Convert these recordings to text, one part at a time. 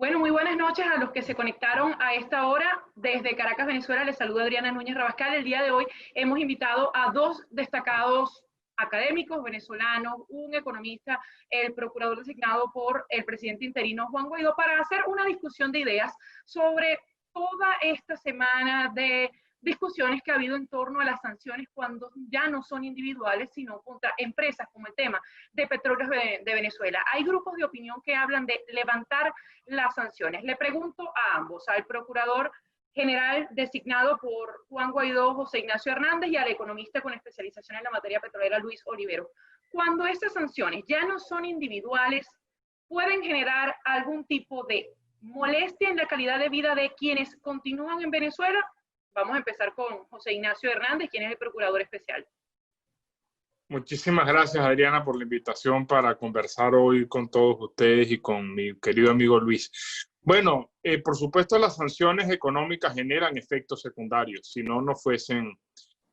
Bueno, muy buenas noches a los que se conectaron a esta hora. Desde Caracas, Venezuela, les saluda Adriana Núñez Rabascal. El día de hoy hemos invitado a dos destacados académicos venezolanos, un economista, el procurador designado por el presidente interino Juan Guaidó, para hacer una discusión de ideas sobre toda esta semana de discusiones que ha habido en torno a las sanciones cuando ya no son individuales, sino contra empresas, como el tema de Petróleos de Venezuela. Hay grupos de opinión que hablan de levantar las sanciones. Le pregunto a ambos, al procurador general designado por Juan Guaidó, José Ignacio Hernández, y al economista con especialización en la materia petrolera, Luis Olivero. Cuando estas sanciones ya no son individuales, ¿pueden generar algún tipo de molestia en la calidad de vida de quienes continúan en Venezuela? Vamos a empezar con José Ignacio Hernández, quien es el procurador especial. Muchísimas gracias, Adriana, por la invitación para conversar hoy con todos ustedes y con mi querido amigo Luis. Bueno, por supuesto las sanciones económicas generan efectos secundarios, si no, no fuesen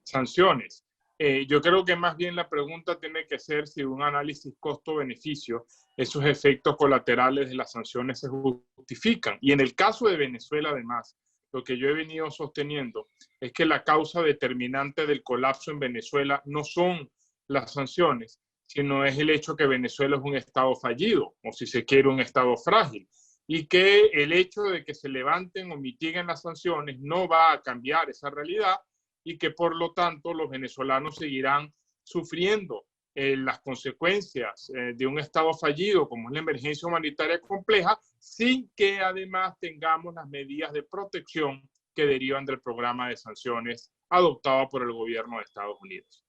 sanciones. Yo creo que más bien la pregunta tiene que ser si un análisis costo-beneficio, esos efectos colaterales de las sanciones se justifican. Y en el caso de Venezuela, además, lo que yo he venido sosteniendo es que la causa determinante del colapso en Venezuela no son las sanciones, sino es el hecho que Venezuela es un estado fallido, o si se quiere un estado frágil, y que el hecho de que se levanten o mitiguen las sanciones no va a cambiar esa realidad y que por lo tanto los venezolanos seguirán sufriendo las consecuencias de un estado fallido como es la emergencia humanitaria compleja, sin que además tengamos las medidas de protección que derivan del programa de sanciones adoptado por el gobierno de Estados Unidos.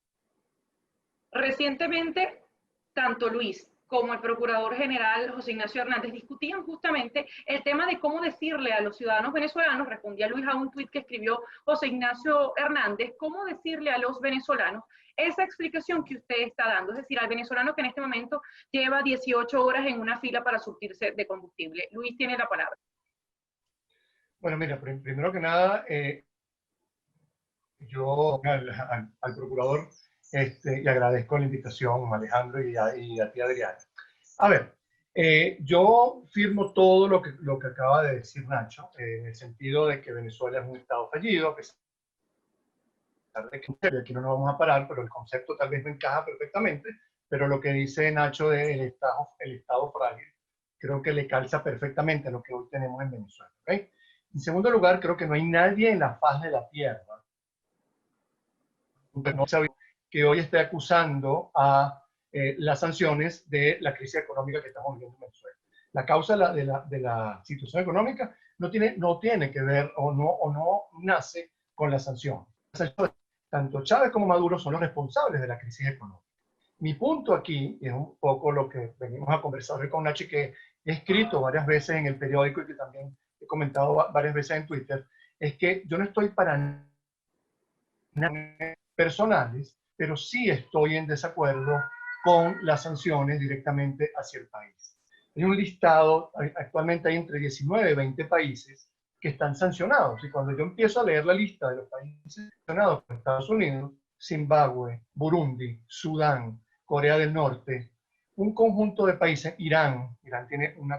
Recientemente, tanto Luis como el procurador general José Ignacio Hernández discutían justamente el tema de cómo decirle a los ciudadanos venezolanos, respondía Luis a un tuit que escribió José Ignacio Hernández, cómo decirle a los venezolanos esa explicación que usted está dando, es decir, al venezolano que en este momento lleva 18 horas en una fila para surtirse de combustible. Luis tiene la palabra. Bueno, mira, primero que nada, yo al procurador y agradezco la invitación, Alejandro, y a ti, Adriana. A ver, yo firmo todo lo que acaba de decir Nacho, en el sentido de que Venezuela es un estado fallido, a pesar de que aquí no nos vamos a parar, pero el concepto tal vez no encaja perfectamente, pero lo que dice Nacho del estado frágil, creo que le calza perfectamente a lo que hoy tenemos en Venezuela. ¿Okay? En segundo lugar, creo que no hay nadie en la faz de la tierra que hoy esté acusando a las sanciones de la crisis económica que estamos viviendo en Venezuela. La causa de la situación económica no tiene que ver o no nace con la sanción. Tanto Chávez como Maduro son los responsables de la crisis económica. Mi punto aquí, y es un poco lo que venimos a conversar hoy con Nachi, que he escrito varias veces en el periódico y que también he comentado varias veces en Twitter, es que yo no estoy para nada personales, pero sí estoy en desacuerdo con las sanciones directamente hacia el país. Hay un listado, actualmente hay entre 19 y 20 países que están sancionados. Y cuando yo empiezo a leer la lista de los países sancionados por Estados Unidos, Zimbabue, Burundi, Sudán, Corea del Norte, un conjunto de países, Irán tiene un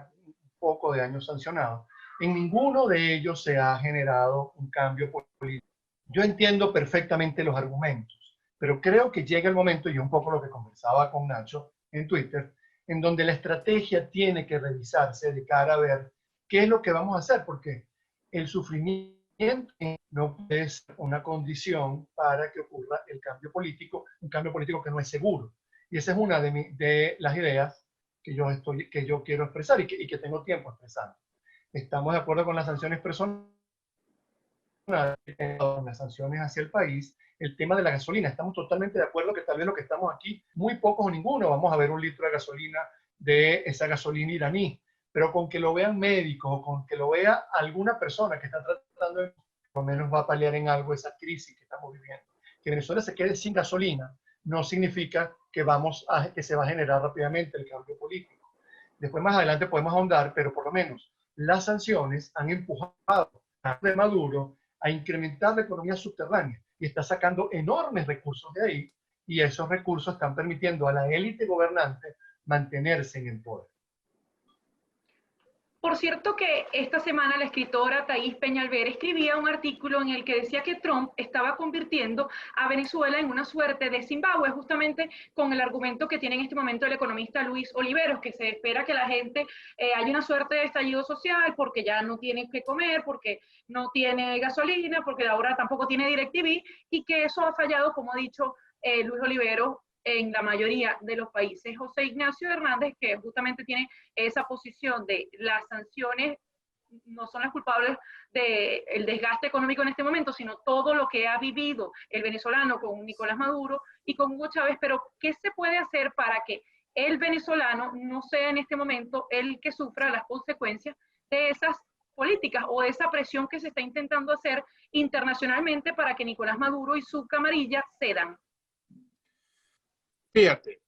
poco de años sancionado, en ninguno de ellos se ha generado un cambio político. Yo entiendo perfectamente los argumentos, pero creo que llega el momento, y un poco lo que conversaba con Nacho en Twitter, en donde la estrategia tiene que revisarse de cara a ver qué es lo que vamos a hacer, porque el sufrimiento no es una condición para que ocurra el cambio político, un cambio político que no es seguro. Y esa es una de las ideas que yo quiero expresar y que tengo tiempo expresando. Estamos de acuerdo con las sanciones personales, las sanciones hacia el país, el tema de la gasolina. Estamos totalmente de acuerdo que tal vez lo que estamos aquí, muy pocos o ninguno, vamos a ver un litro de gasolina de esa gasolina iraní, pero con que lo vean médicos o con que lo vea alguna persona que está tratando de, por lo menos va a paliar en algo esa crisis que estamos viviendo. Que Venezuela se quede sin gasolina no significa que se va a generar rápidamente el cambio político. Después más adelante podemos ahondar, pero por lo menos las sanciones han empujado a Maduro a incrementar la economía subterránea y está sacando enormes recursos de ahí, y esos recursos están permitiendo a la élite gobernante mantenerse en el poder. Por cierto que esta semana la escritora Thaís Peñalver escribía un artículo en el que decía que Trump estaba convirtiendo a Venezuela en una suerte de Zimbabue, justamente con el argumento que tiene en este momento el economista Luis Oliveros, que se espera que la gente haya una suerte de estallido social porque ya no tiene que comer, porque no tiene gasolina, porque ahora tampoco tiene DirecTV, y que eso ha fallado, como ha dicho Luis Oliveros, en la mayoría de los países. José Ignacio Hernández, que justamente tiene esa posición de las sanciones no son las culpables del desgaste económico en este momento, sino todo lo que ha vivido el venezolano con Nicolás Maduro y con Hugo Chávez. Pero, ¿qué se puede hacer para que el venezolano no sea en este momento el que sufra las consecuencias de esas políticas o de esa presión que se está intentando hacer internacionalmente para que Nicolás Maduro y su camarilla cedan? Fíjate,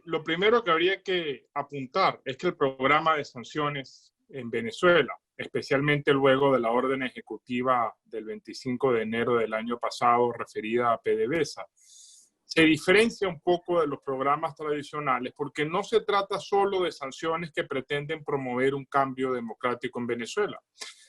lo primero que habría que apuntar es que el programa de sanciones en Venezuela, especialmente luego de la orden ejecutiva del 25 de enero del año pasado referida a PDVSA, se diferencia un poco de los programas tradicionales porque no se trata solo de sanciones que pretenden promover un cambio democrático en Venezuela.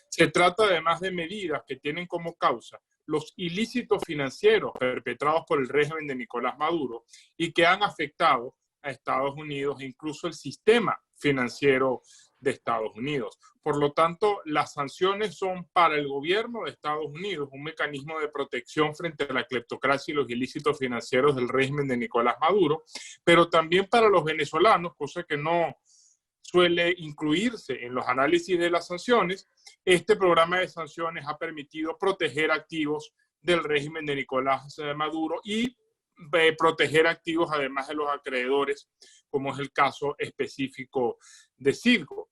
Se trata además de medidas que tienen como causa los ilícitos financieros perpetrados por el régimen de Nicolás Maduro y que han afectado a Estados Unidos e incluso el sistema financiero de Estados Unidos. Por lo tanto, las sanciones son para el gobierno de Estados Unidos un mecanismo de protección frente a la cleptocracia y los ilícitos financieros del régimen de Nicolás Maduro, pero también para los venezolanos, cosa que no suele incluirse en los análisis de las sanciones. Este programa de sanciones ha permitido proteger activos del régimen de Nicolás Maduro y proteger activos además de los acreedores, como es el caso específico de Citgo.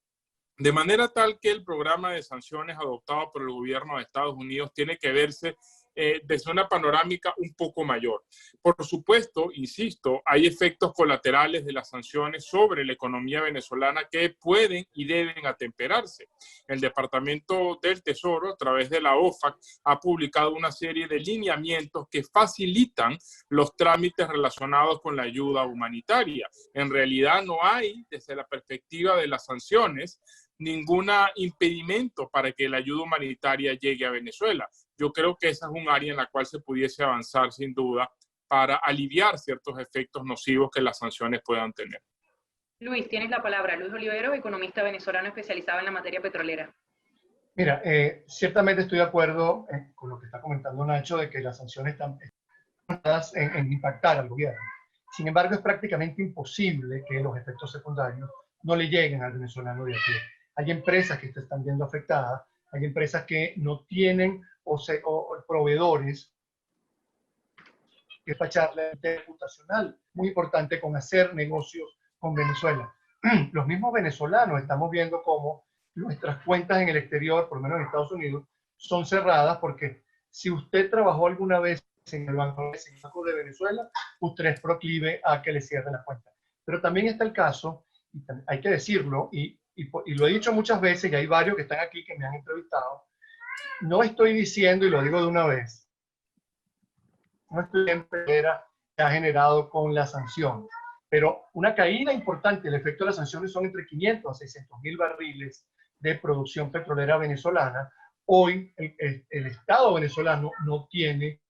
De manera tal que el programa de sanciones adoptado por el gobierno de Estados Unidos tiene que verse desde una panorámica un poco mayor. Por supuesto, insisto, hay efectos colaterales de las sanciones sobre la economía venezolana que pueden y deben atemperarse. El Departamento del Tesoro, a través de la OFAC, ha publicado una serie de lineamientos que facilitan los trámites relacionados con la ayuda humanitaria. En realidad no hay, desde la perspectiva de las sanciones, ningún impedimento para que la ayuda humanitaria llegue a Venezuela. Yo creo que esa es un área en la cual se pudiese avanzar sin duda para aliviar ciertos efectos nocivos que las sanciones puedan tener. Luis, tienes la palabra. Luis Oliveros, economista venezolano especializado en la materia petrolera. Mira, ciertamente estoy de acuerdo con lo que está comentando Nacho de que las sanciones están en impactar al gobierno. Sin embargo, es prácticamente imposible que los efectos secundarios no le lleguen al venezolano de a pie. Hay empresas que se están viendo afectadas, hay empresas que no tienen o proveedores que despacharle reputacional muy importante con hacer negocios con Venezuela. Los mismos venezolanos estamos viendo cómo nuestras cuentas en el exterior, por lo menos en Estados Unidos, son cerradas porque si usted trabajó alguna vez en el Banco de Venezuela, usted es proclive a que le cierren la cuenta. Pero también está el caso, y hay que decirlo, y lo he dicho muchas veces, y hay varios que están aquí que me han entrevistado, no estoy diciendo, y lo digo de una vez, no estoy en petrolera que ha generado con la sanción, pero una caída importante, el efecto de las sanciones son entre 500 a 600 mil barriles de producción petrolera venezolana. Hoy el Estado venezolano no tiene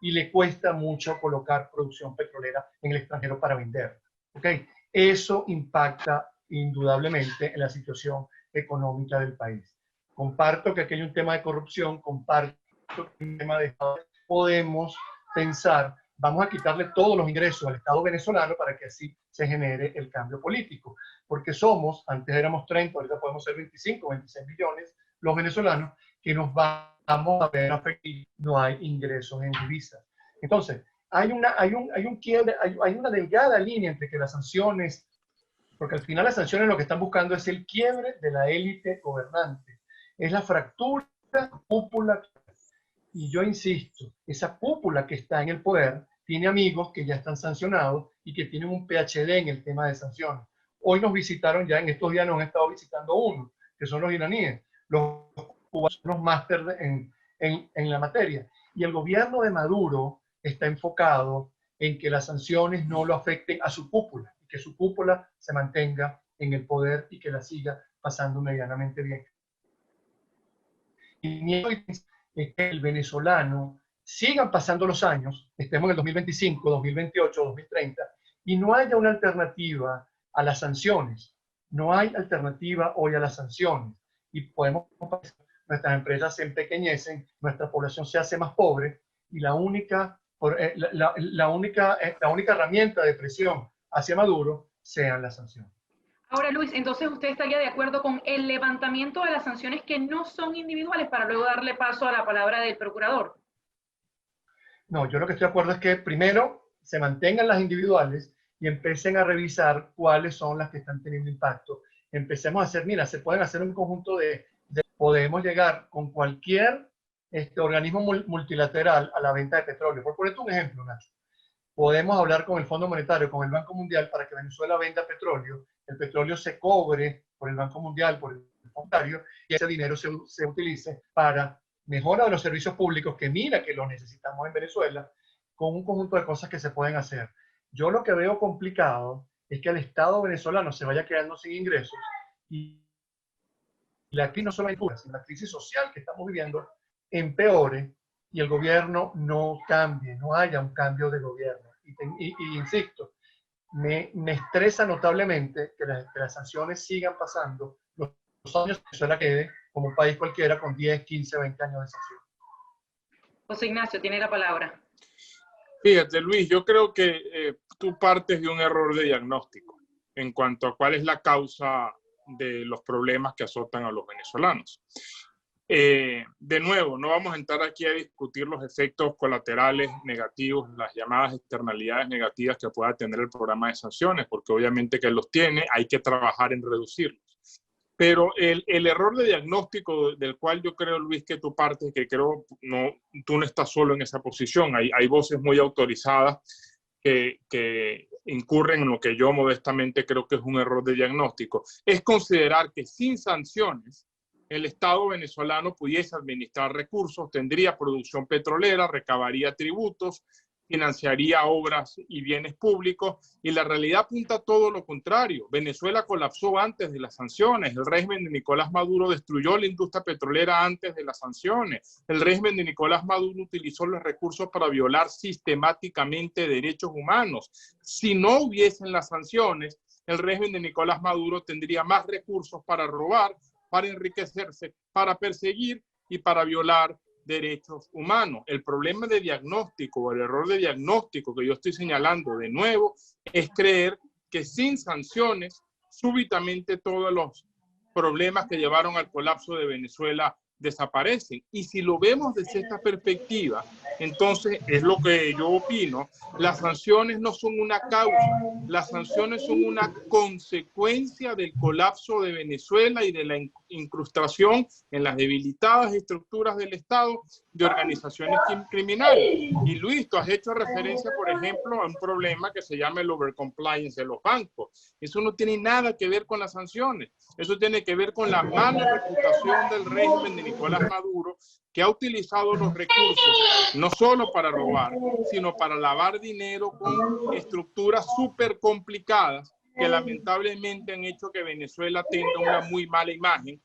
y le cuesta mucho colocar producción petrolera en el extranjero para vender. ¿Okay? Eso impacta indudablemente en la situación económica del país. Comparto que aquí hay un tema de corrupción, comparto que hay un tema de Estado. Podemos pensar, vamos a quitarle todos los ingresos al Estado venezolano para que así se genere el cambio político. Porque somos, antes éramos 30, ahorita podemos ser 25, 26 millones los venezolanos que nos vamos a ver afectados, no hay ingresos en divisas. Entonces, hay un quiebre, hay una delgada línea entre que las sanciones, porque al final las sanciones lo que están buscando es el quiebre de la élite gobernante, es la fractura cúpula. Y yo insisto, esa cúpula que está en el poder tiene amigos que ya están sancionados y que tienen un PhD en el tema de sanciones. Hoy nos visitaron, ya en estos días nos han estado visitando uno, que son los iraníes. Los cubanos son los máster en la materia. Y el gobierno de Maduro está enfocado en que las sanciones no lo afecten a su cúpula y que su cúpula se mantenga en el poder y que la siga pasando medianamente bien. Y miedo es que el venezolano sigan pasando los años, estemos en el 2025, 2028, 2030, y no haya una alternativa a las sanciones. No hay alternativa hoy a las sanciones. Y podemos, nuestras empresas se empequeñecen, nuestra población se hace más pobre, y la única herramienta de presión hacia Maduro sean las sanciones. Ahora, Luis, entonces usted estaría de acuerdo con el levantamiento de las sanciones que no son individuales para luego darle paso a la palabra del procurador. No, yo lo que estoy de acuerdo es que primero se mantengan las individuales y empiecen a revisar cuáles son las que están teniendo impacto. Empecemos a hacer, mira, se pueden hacer un conjunto podemos llegar con cualquier organismo multilateral a la venta de petróleo. Por ponerte un ejemplo, Nacho. Podemos hablar con el Fondo Monetario, con el Banco Mundial, para que Venezuela venda petróleo, el petróleo se cobre por el Banco Mundial, por el Fondo Monetario, y ese dinero se utilice para mejora de los servicios públicos, que mira que lo necesitamos en Venezuela, con un conjunto de cosas que se pueden hacer. Yo lo que veo complicado es que el Estado venezolano se vaya quedando sin ingresos y la crisis no solo sino la crisis social que estamos viviendo empeore y el gobierno no cambie, no haya un cambio de gobierno. Y insisto, me estresa notablemente que las sanciones sigan pasando los años que Venezuela quede como un país cualquiera con 10, 15, 20 años de sanción. José Ignacio, tiene la palabra. Fíjate, Luis, yo creo que tú partes de un error de diagnóstico en cuanto a cuál es la causa de los problemas que azotan a los venezolanos. De nuevo, no vamos a entrar aquí a discutir los efectos colaterales negativos, las llamadas externalidades negativas que pueda tener el programa de sanciones, porque obviamente que los tiene, hay que trabajar en reducirlos. Pero el error de diagnóstico del cual yo creo, Luis, que tú partes, que creo tú no estás solo en esa posición, hay voces muy autorizadas que incurren en lo que yo modestamente creo que es un error de diagnóstico, es considerar que sin sanciones el Estado venezolano pudiese administrar recursos, tendría producción petrolera, recabaría tributos, financiaría obras y bienes públicos, y la realidad apunta a todo lo contrario. Venezuela colapsó antes de las sanciones, el régimen de Nicolás Maduro destruyó la industria petrolera antes de las sanciones, el régimen de Nicolás Maduro utilizó los recursos para violar sistemáticamente derechos humanos. Si no hubiesen las sanciones, el régimen de Nicolás Maduro tendría más recursos para robar, para enriquecerse, para perseguir y para violar derechos humanos. El problema de diagnóstico, el error de diagnóstico que yo estoy señalando de nuevo, es creer que sin sanciones, súbitamente todos los problemas que llevaron al colapso de Venezuela desaparecen. Y si lo vemos desde esta perspectiva, entonces es lo que yo opino, las sanciones no son una causa, las sanciones son una consecuencia del colapso de Venezuela y de la incrustación en las debilitadas estructuras del Estado de organizaciones criminales. Y Luis, tú has hecho referencia, por ejemplo, a un problema que se llama el overcompliance de los bancos. Eso no tiene nada que ver con las sanciones, eso tiene que ver con la mala reputación del régimen de Nicolás Maduro, que ha utilizado los recursos no solo para robar, sino para lavar dinero con estructuras súper complicadas que lamentablemente han hecho que Venezuela tenga una muy mala imagen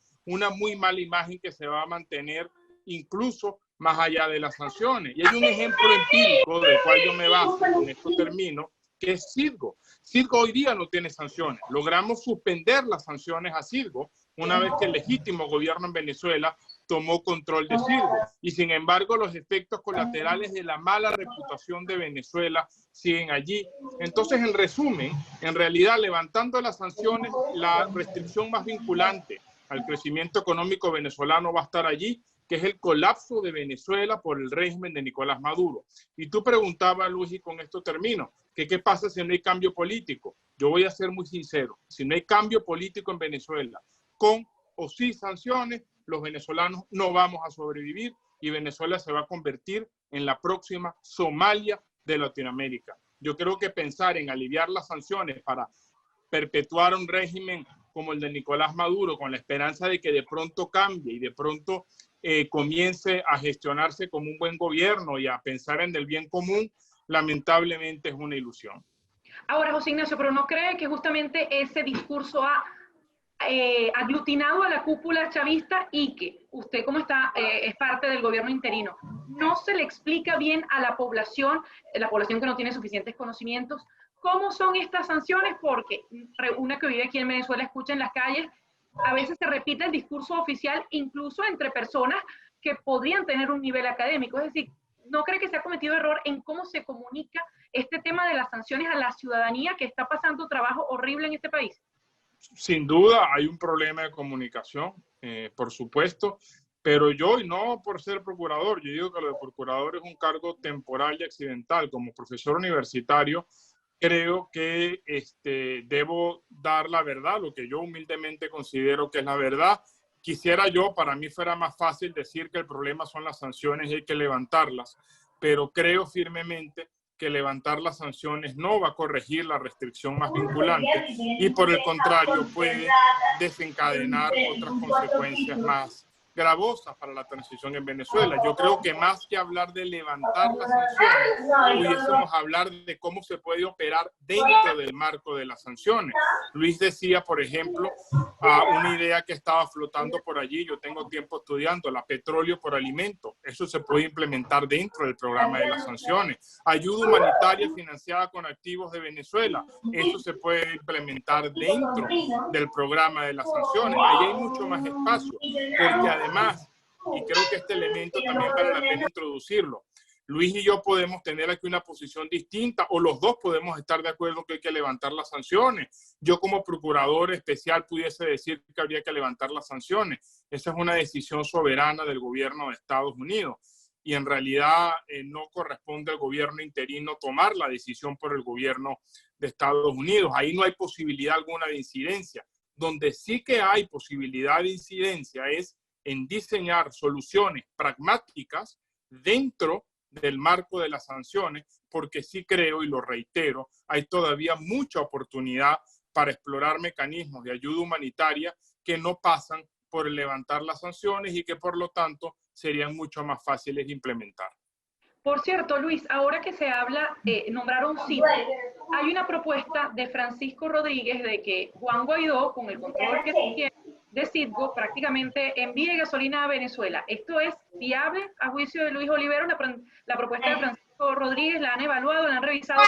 que se va a mantener incluso más allá de las sanciones. Y hay un ejemplo empírico del cual yo me baso, con esto termino, que es Citgo. Citgo hoy día no tiene sanciones. Logramos suspender las sanciones a Citgo una vez que el legítimo gobierno en Venezuela tomó control de Citgo. Y sin embargo, los efectos colaterales de la mala reputación de Venezuela siguen allí. Entonces, en resumen, en realidad, levantando las sanciones, la restricción más vinculante al crecimiento económico venezolano va a estar allí, que es el colapso de Venezuela por el régimen de Nicolás Maduro. Y tú preguntabas, Luis, y con esto termino, que qué pasa si no hay cambio político. Yo voy a ser muy sincero, si no hay cambio político en Venezuela, con o sin sanciones, los venezolanos no vamos a sobrevivir y Venezuela se va a convertir en la próxima Somalia de Latinoamérica. Yo creo que pensar en aliviar las sanciones para perpetuar un régimen como el de Nicolás Maduro, con la esperanza de que de pronto cambie y de pronto comience a gestionarse como un buen gobierno y a pensar en el bien común, lamentablemente es una ilusión. Ahora, José Ignacio, pero ¿no cree que justamente ese discurso ha aglutinado a la cúpula chavista y que usted, como es parte del gobierno interino, no se le explica bien a la población que no tiene suficientes conocimientos, cómo son estas sanciones? Porque una que vive aquí en Venezuela escucha en las calles, a veces se repite el discurso oficial incluso entre personas que podrían tener un nivel académico. Es decir, ¿no cree que se ha cometido error en cómo se comunica este tema de las sanciones a la ciudadanía que está pasando trabajo horrible en este país? Sin duda hay un problema de comunicación, por supuesto, pero yo, y no por ser procurador, yo digo que lo de procurador es un cargo temporal y accidental. Como profesor universitario, creo que debo dar la verdad, lo que yo humildemente considero que es la verdad. Quisiera yo, para mí fuera más fácil decir que el problema son las sanciones y hay que levantarlas, pero creo firmemente que levantar las sanciones no va a corregir la restricción más vinculante y por el contrario puede desencadenar otras consecuencias más gravosas para la transición en Venezuela. Yo creo que más que hablar de levantar las sanciones, pudiésemos hablar de cómo se puede operar dentro del marco de las sanciones. Luis decía, por ejemplo, una idea que estaba flotando por allí, yo tengo tiempo estudiando, la petróleo por alimento. Eso se puede implementar dentro del programa de las sanciones. Ayuda humanitaria financiada con activos de Venezuela. Eso se puede implementar dentro del programa de las sanciones. Ahí hay mucho más espacio, porque además, y creo que este elemento también vale la pena introducirlo, Luis y yo podemos tener aquí una posición distinta, o los dos podemos estar de acuerdo que hay que levantar las sanciones. Yo como procurador especial pudiese decir que habría que levantar las sanciones. Esa es una decisión soberana del gobierno de Estados Unidos. Y en realidad no corresponde al gobierno interino tomar la decisión por el gobierno de Estados Unidos. Ahí no hay posibilidad alguna de incidencia. Donde sí que hay posibilidad de incidencia es en diseñar soluciones pragmáticas dentro del marco de las sanciones, porque sí creo, y lo reitero, hay todavía mucha oportunidad para explorar mecanismos de ayuda humanitaria que no pasan por levantar las sanciones y que por lo tanto serían mucho más fáciles de implementar. Por cierto, Luis, ahora que se habla, nombraron Citgo, hay una propuesta de Francisco Rodríguez de que Juan Guaidó, con el control que tiene de Citgo, prácticamente envíe gasolina a Venezuela. ¿Esto es viable a juicio de Luis Olivero? La propuesta de Francisco Rodríguez, ¿la han evaluado, la han revisado?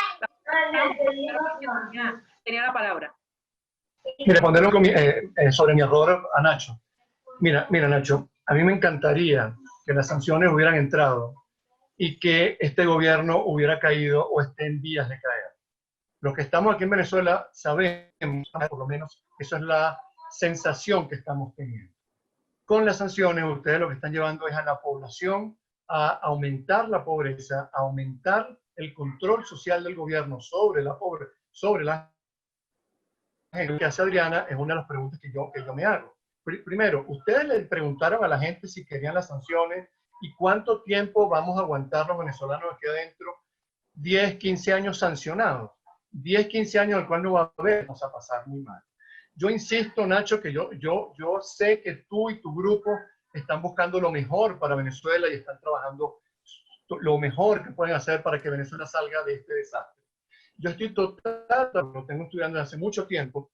Tenía la palabra. Responderlo sobre mi error a Nacho. Mira, Nacho, a mí me encantaría que las sanciones hubieran entrado y que este gobierno hubiera caído o esté en vías de caer. Los que estamos aquí en Venezuela sabemos, por lo menos, eso es la sensación que estamos teniendo. Con las sanciones, ustedes lo que están llevando es a la población a aumentar la pobreza, a aumentar el control social del gobierno sobre la pobreza, sobre la gente. Lo que hace Adriana es una de las preguntas que yo me hago. Primero, ustedes le preguntaron a la gente si querían las sanciones y cuánto tiempo vamos a aguantar los venezolanos aquí adentro, 10, 15 años sancionados. 10, 15 años al cual no va a haber, vamos a pasar muy mal. Yo insisto, Nacho, que yo sé que tú y tu grupo están buscando lo mejor para Venezuela y están trabajando lo mejor que pueden hacer para que Venezuela salga de este desastre. Yo estoy lo tengo estudiando desde hace mucho tiempo,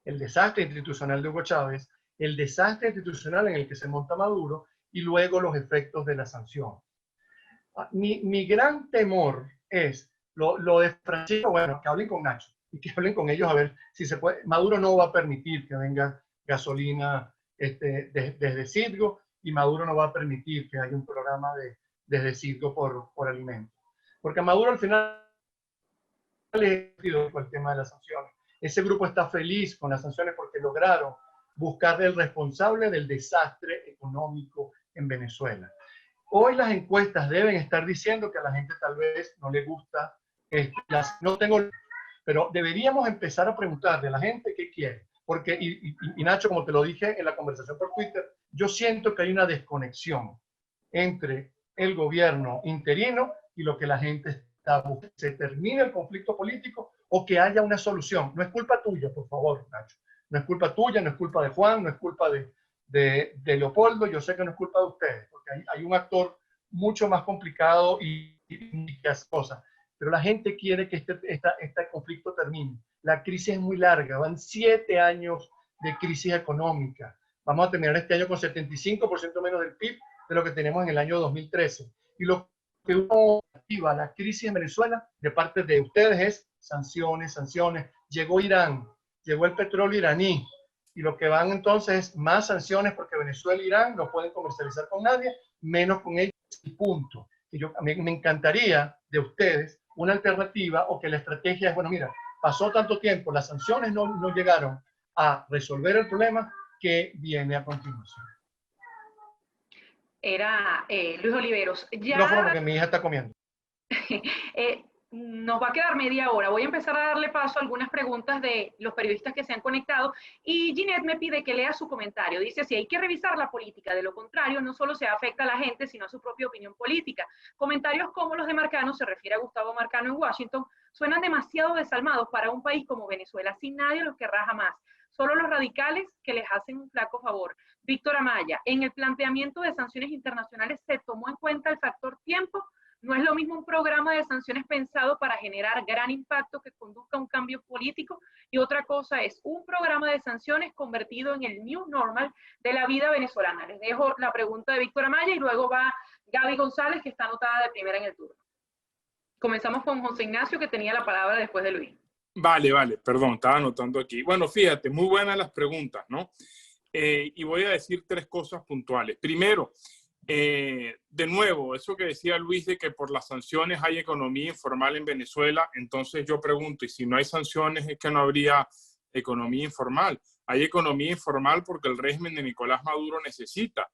el desastre institucional de Hugo Chávez, el desastre institucional en el que se monta Maduro y luego los efectos de la sanción. Mi gran temor es lo de Francisco, bueno, que hablen con Nacho y que hablen con ellos a ver si se puede. Maduro no va a permitir que venga gasolina desde Citgo y Maduro no va a permitir que haya un programa desde Citgo por alimentos. Porque a Maduro al final le pido por el tema de las sanciones. Ese grupo está feliz con las sanciones porque lograron buscarle el responsable del desastre económico en Venezuela. Hoy las encuestas deben estar diciendo que a la gente tal vez no le gusta, pero deberíamos empezar a preguntarle a la gente qué quiere. Porque, y Nacho, como te lo dije en la conversación por Twitter, yo siento que hay una desconexión entre el gobierno interino y lo que la gente está buscando. Se termine el conflicto político o que haya una solución. No es culpa tuya, por favor, Nacho. No es culpa tuya, no es culpa de Juan, no es culpa de Leopoldo. Yo sé que no es culpa de ustedes, porque hay un actor mucho más complicado y que hace cosas. pero la gente quiere que este conflicto termine. La crisis es muy larga, van 7 años de crisis económica. Vamos a terminar este año con 75% menos del PIB de lo que tenemos en el año 2013. Y lo que activa la crisis en Venezuela de parte de ustedes es sanciones, sanciones. Llegó Irán, llegó el petróleo iraní, y lo que van entonces es más sanciones porque Venezuela e Irán no pueden comercializar con nadie, menos con ellos, y punto. Y a mí me encantaría de ustedes una alternativa, o que la estrategia es, bueno, mira, pasó tanto tiempo, las sanciones no llegaron a resolver el problema, que viene a continuación. Era Luis Oliveros. Ya, no, porque mi hija está comiendo. Nos va a quedar media hora. Voy a empezar a darle paso a algunas preguntas de los periodistas que se han conectado, y Ginette me pide que lea su comentario. Dice: si hay que revisar la política, de lo contrario no solo se afecta a la gente, sino a su propia opinión política. Comentarios como los de Marcano, se refiere a Gustavo Marcano en Washington, suenan demasiado desalmados para un país como Venezuela, sin nadie los querrá jamás. Solo los radicales que les hacen un flaco favor. Víctor Amaya: en el planteamiento de sanciones internacionales se tomó en cuenta el factor tiempo. No es lo mismo un programa de sanciones pensado para generar gran impacto que conduzca a un cambio político, y otra cosa es un programa de sanciones convertido en el new normal de la vida venezolana. Les dejo la pregunta de Víctor Amaya y luego va Gaby González, que está anotada de primera en el turno. Comenzamos con José Ignacio, que tenía la palabra después de Luis. Vale, perdón, estaba anotando aquí. Bueno, fíjate, muy buenas las preguntas, ¿no? Y voy a decir 3 cosas puntuales. Primero, de nuevo, eso que decía Luis de que por las sanciones hay economía informal en Venezuela, entonces yo pregunto, ¿y si no hay sanciones es que no habría economía informal? Hay economía informal porque el régimen de Nicolás Maduro necesita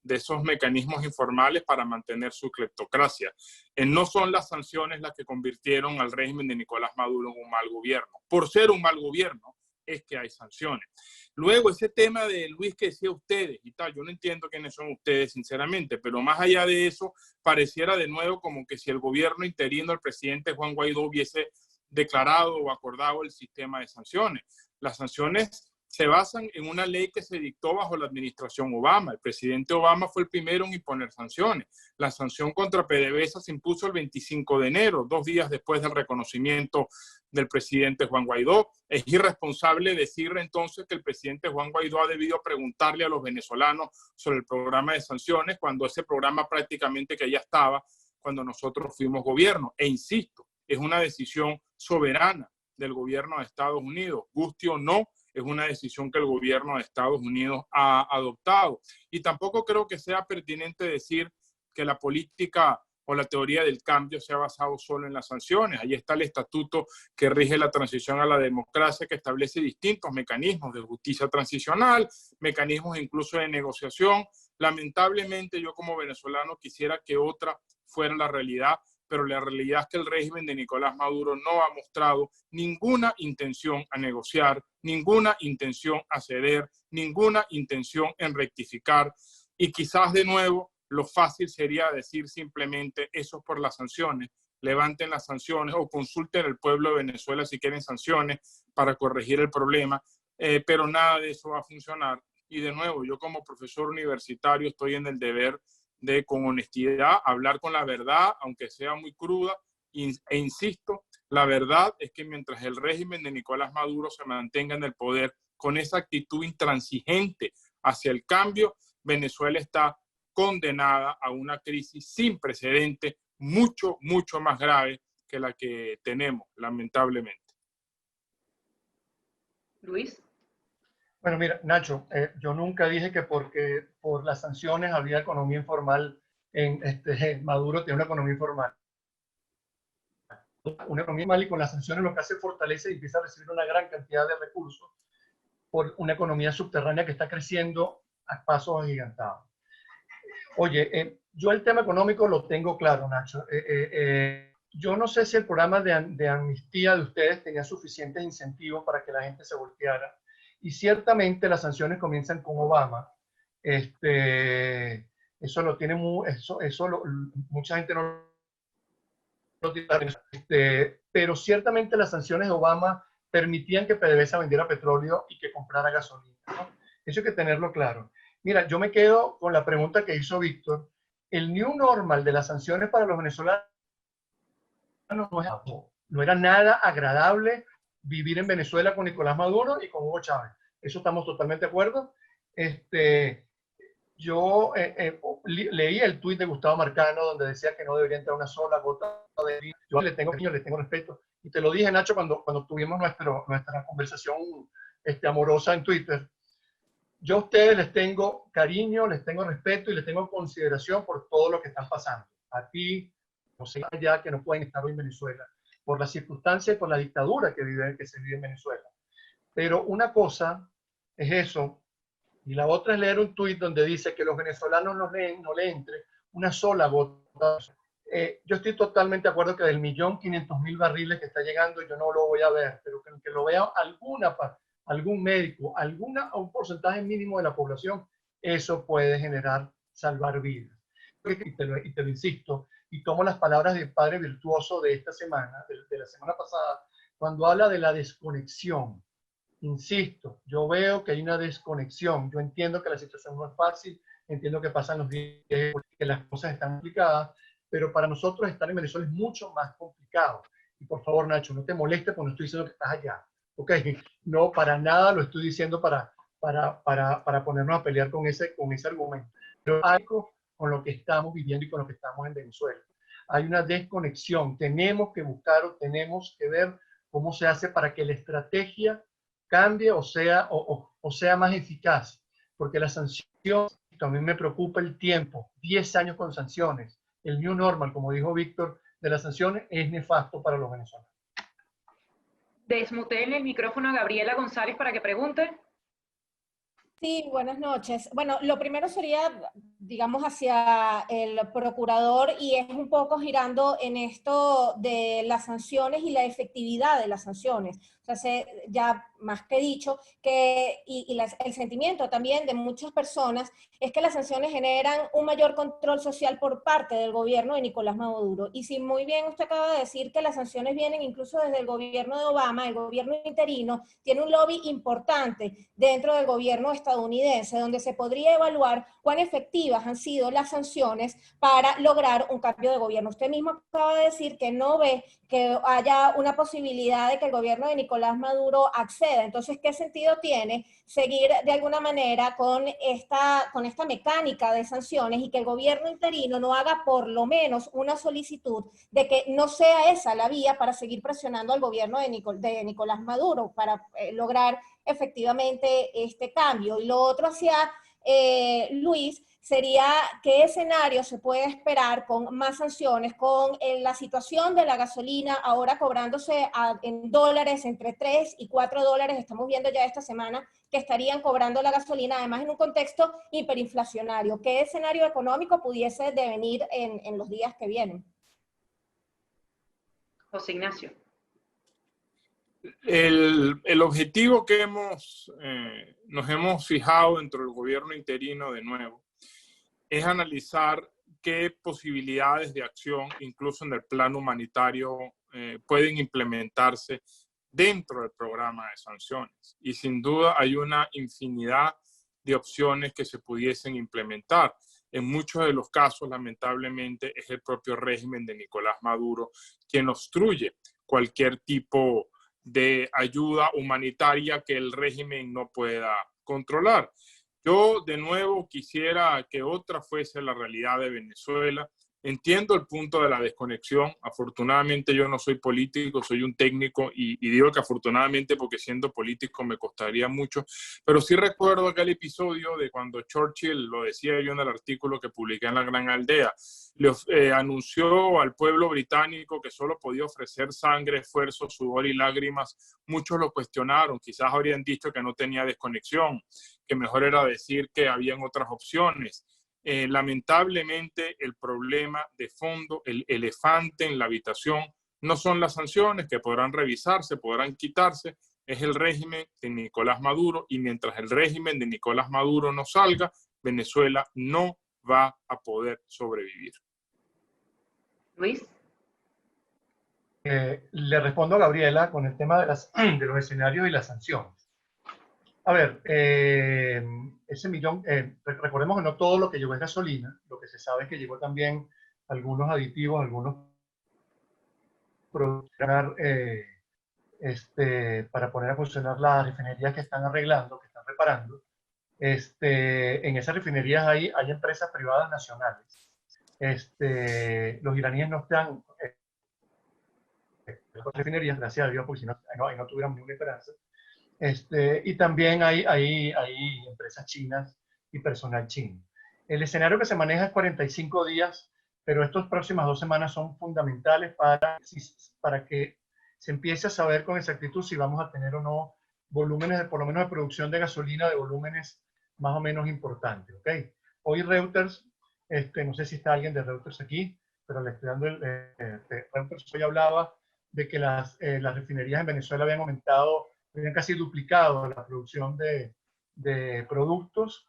de esos mecanismos informales para mantener su cleptocracia. No son las sanciones las que convirtieron al régimen de Nicolás Maduro en un mal gobierno. Por ser un mal gobierno es que hay sanciones. Luego, ese tema de Luis que decía ustedes y tal, yo no entiendo quiénes son ustedes, sinceramente, pero más allá de eso, pareciera de nuevo como que si el gobierno interino, el presidente Juan Guaidó, hubiese declarado o acordado el sistema de sanciones. Las sanciones se basan en una ley que se dictó bajo la administración Obama. El presidente Obama fue el primero en imponer sanciones. La sanción contra PDVSA se impuso el 25 de enero, 2 días después del reconocimiento del presidente Juan Guaidó. Es irresponsable decir entonces que el presidente Juan Guaidó ha debido preguntarle a los venezolanos sobre el programa de sanciones, cuando ese programa prácticamente que ya estaba cuando nosotros fuimos gobierno. E insisto, es una decisión soberana del gobierno de Estados Unidos, guste o no. Es una decisión que el gobierno de Estados Unidos ha adoptado. Y tampoco creo que sea pertinente decir que la política o la teoría del cambio se ha basado solo en las sanciones. Ahí está el estatuto que rige la transición a la democracia, que establece distintos mecanismos de justicia transicional, mecanismos incluso de negociación. Lamentablemente, yo como venezolano quisiera que otra fuera la realidad, pero la realidad es que el régimen de Nicolás Maduro no ha mostrado ninguna intención a negociar, ninguna intención a ceder, ninguna intención en rectificar. Y quizás de nuevo lo fácil sería decir simplemente eso es por las sanciones, levanten las sanciones o consulten al pueblo de Venezuela si quieren sanciones para corregir el problema, pero nada de eso va a funcionar. Y de nuevo, yo como profesor universitario estoy en el deber de, con honestidad, hablar con la verdad, aunque sea muy cruda, e insisto, la verdad es que mientras el régimen de Nicolás Maduro se mantenga en el poder con esa actitud intransigente hacia el cambio, Venezuela está condenada a una crisis sin precedente, mucho, mucho más grave que la que tenemos, lamentablemente. Luis. Bueno, mira, Nacho, yo nunca dije que porque por las sanciones había economía informal, Maduro tiene una economía informal. Una economía informal, y con las sanciones lo que hace es fortalece y empieza a recibir una gran cantidad de recursos por una economía subterránea que está creciendo a pasos agigantados. Oye, yo el tema económico lo tengo claro, Nacho. Yo no sé si el programa de amnistía de ustedes tenía suficientes incentivos para que la gente se volteara. Y ciertamente las sanciones comienzan con Obama. Eso lo tiene mucha gente no lo tiene. Pero ciertamente las sanciones de Obama permitían que PDVSA vendiera petróleo y que comprara gasolina, ¿no? Eso hay que tenerlo claro. Mira, yo me quedo con la pregunta que hizo Víctor. El new normal de las sanciones para los venezolanos no era nada agradable vivir en Venezuela con Nicolás Maduro y con Hugo Chávez. Eso estamos totalmente de acuerdo. Yo leí el tuit de Gustavo Marcano donde decía que no debería entrar una sola gota de vino. Yo le tengo cariño, le tengo respeto. Y te lo dije, Nacho, cuando tuvimos nuestra conversación amorosa en Twitter. Yo a ustedes les tengo cariño, les tengo respeto y les tengo consideración por todo lo que están pasando. A ti, no sé, allá que no pueden estar hoy en Venezuela, por las circunstancias y por la dictadura que se vive en Venezuela. Pero una cosa es eso, y la otra es leer un tuit donde dice que los venezolanos no le entre una sola gota. Yo estoy totalmente de acuerdo que del 1.500.000 barriles que está llegando, yo no lo voy a ver, pero que lo vea algún médico, un porcentaje mínimo de la población, eso puede salvar vidas. Y te lo insisto, y tomo las palabras del padre virtuoso de esta semana, de la semana pasada, cuando habla de la desconexión. Insisto, yo veo que hay una desconexión. Yo entiendo que la situación no es fácil, entiendo que pasan los días, que las cosas están complicadas, pero para nosotros estar en Venezuela es mucho más complicado. Y por favor, Nacho, no te molestes porque no estoy diciendo que estás allá. ¿Ok? No, para nada lo estoy diciendo para ponernos a pelear con ese argumento. Pero algo con lo que estamos viviendo y con lo que estamos en Venezuela. Hay una desconexión. Tenemos que buscar o tenemos que ver cómo se hace para que la estrategia cambie o sea más eficaz, porque la sanción, también me preocupa el tiempo, 10 años con sanciones, el new normal, como dijo Víctor, de las sanciones es nefasto para los venezolanos. Desmuteen el micrófono a Gabriela González para que pregunte. Sí, buenas noches. Bueno, lo primero sería, digamos, hacia el procurador y es un poco girando en esto de las sanciones y la efectividad de las sanciones. O sea, ya más que dicho, el sentimiento también de muchas personas es que las sanciones generan un mayor control social por parte del gobierno de Nicolás Maduro. Y si muy bien usted acaba de decir que las sanciones vienen incluso desde el gobierno de Obama, el gobierno interino tiene un lobby importante dentro del gobierno estadounidense, donde se podría evaluar cuán efectivas han sido las sanciones para lograr un cambio de gobierno. Usted mismo acaba de decir que no ve que haya una posibilidad de que el gobierno de Nicolás Maduro acceda. Entonces, ¿qué sentido tiene seguir de alguna manera con esta mecánica de sanciones y que el gobierno interino no haga por lo menos una solicitud de que no sea esa la vía para seguir presionando al gobierno de Nicolás Maduro para lograr efectivamente este cambio? Y lo otro hacia Luis, sería qué escenario se puede esperar con más sanciones, con la situación de la gasolina ahora cobrándose en dólares, entre 3 y 4 dólares, estamos viendo ya esta semana que estarían cobrando la gasolina, además en un contexto hiperinflacionario. ¿Qué escenario económico pudiese devenir en los días que vienen? José Ignacio. El objetivo que nos hemos fijado dentro del gobierno interino de nuevo es analizar qué posibilidades de acción, incluso en el plano humanitario, pueden implementarse dentro del programa de sanciones. Y sin duda hay una infinidad de opciones que se pudiesen implementar. En muchos de los casos, lamentablemente, es el propio régimen de Nicolás Maduro quien obstruye cualquier tipo de ayuda humanitaria que el régimen no pueda controlar. Yo, de nuevo, quisiera que otra fuese la realidad de Venezuela. Entiendo el punto de la desconexión. Afortunadamente yo no soy político, soy un técnico y digo que afortunadamente porque siendo político me costaría mucho, pero sí recuerdo aquel episodio de cuando Churchill, lo decía yo en el artículo que publiqué en La Gran Aldea, le anunció al pueblo británico que solo podía ofrecer sangre, esfuerzo, sudor y lágrimas. Muchos lo cuestionaron, quizás habrían dicho que no tenía desconexión, que mejor era decir que habían otras opciones. Lamentablemente el problema de fondo, el elefante en la habitación, no son las sanciones que podrán revisarse, podrán quitarse, es el régimen de Nicolás Maduro y mientras el régimen de Nicolás Maduro no salga, Venezuela no va a poder sobrevivir. Luis. Le respondo a Gabriela con el tema de los escenarios y las sanciones. A ver, ese millón, recordemos que no todo lo que llegó es gasolina, lo que se sabe es que llegó también algunos aditivos, algunos producir, para poner a funcionar las refinerías que están arreglando, que están reparando. En esas refinerías hay empresas privadas nacionales. Los iraníes no están las refinerías, gracias a Dios, porque si no, no tuvieran ninguna esperanza. Y también hay empresas chinas y personal chino. El escenario que se maneja es 45 días, pero estas próximas 2 semanas son fundamentales para que se empiece a saber con exactitud si vamos a tener o no volúmenes, por lo menos de producción de gasolina, de volúmenes más o menos importantes. ¿Okay? Hoy Reuters, no sé si está alguien de Reuters aquí, pero le estoy dando Reuters hoy hablaba de que las refinerías en Venezuela habían casi duplicado la producción de productos.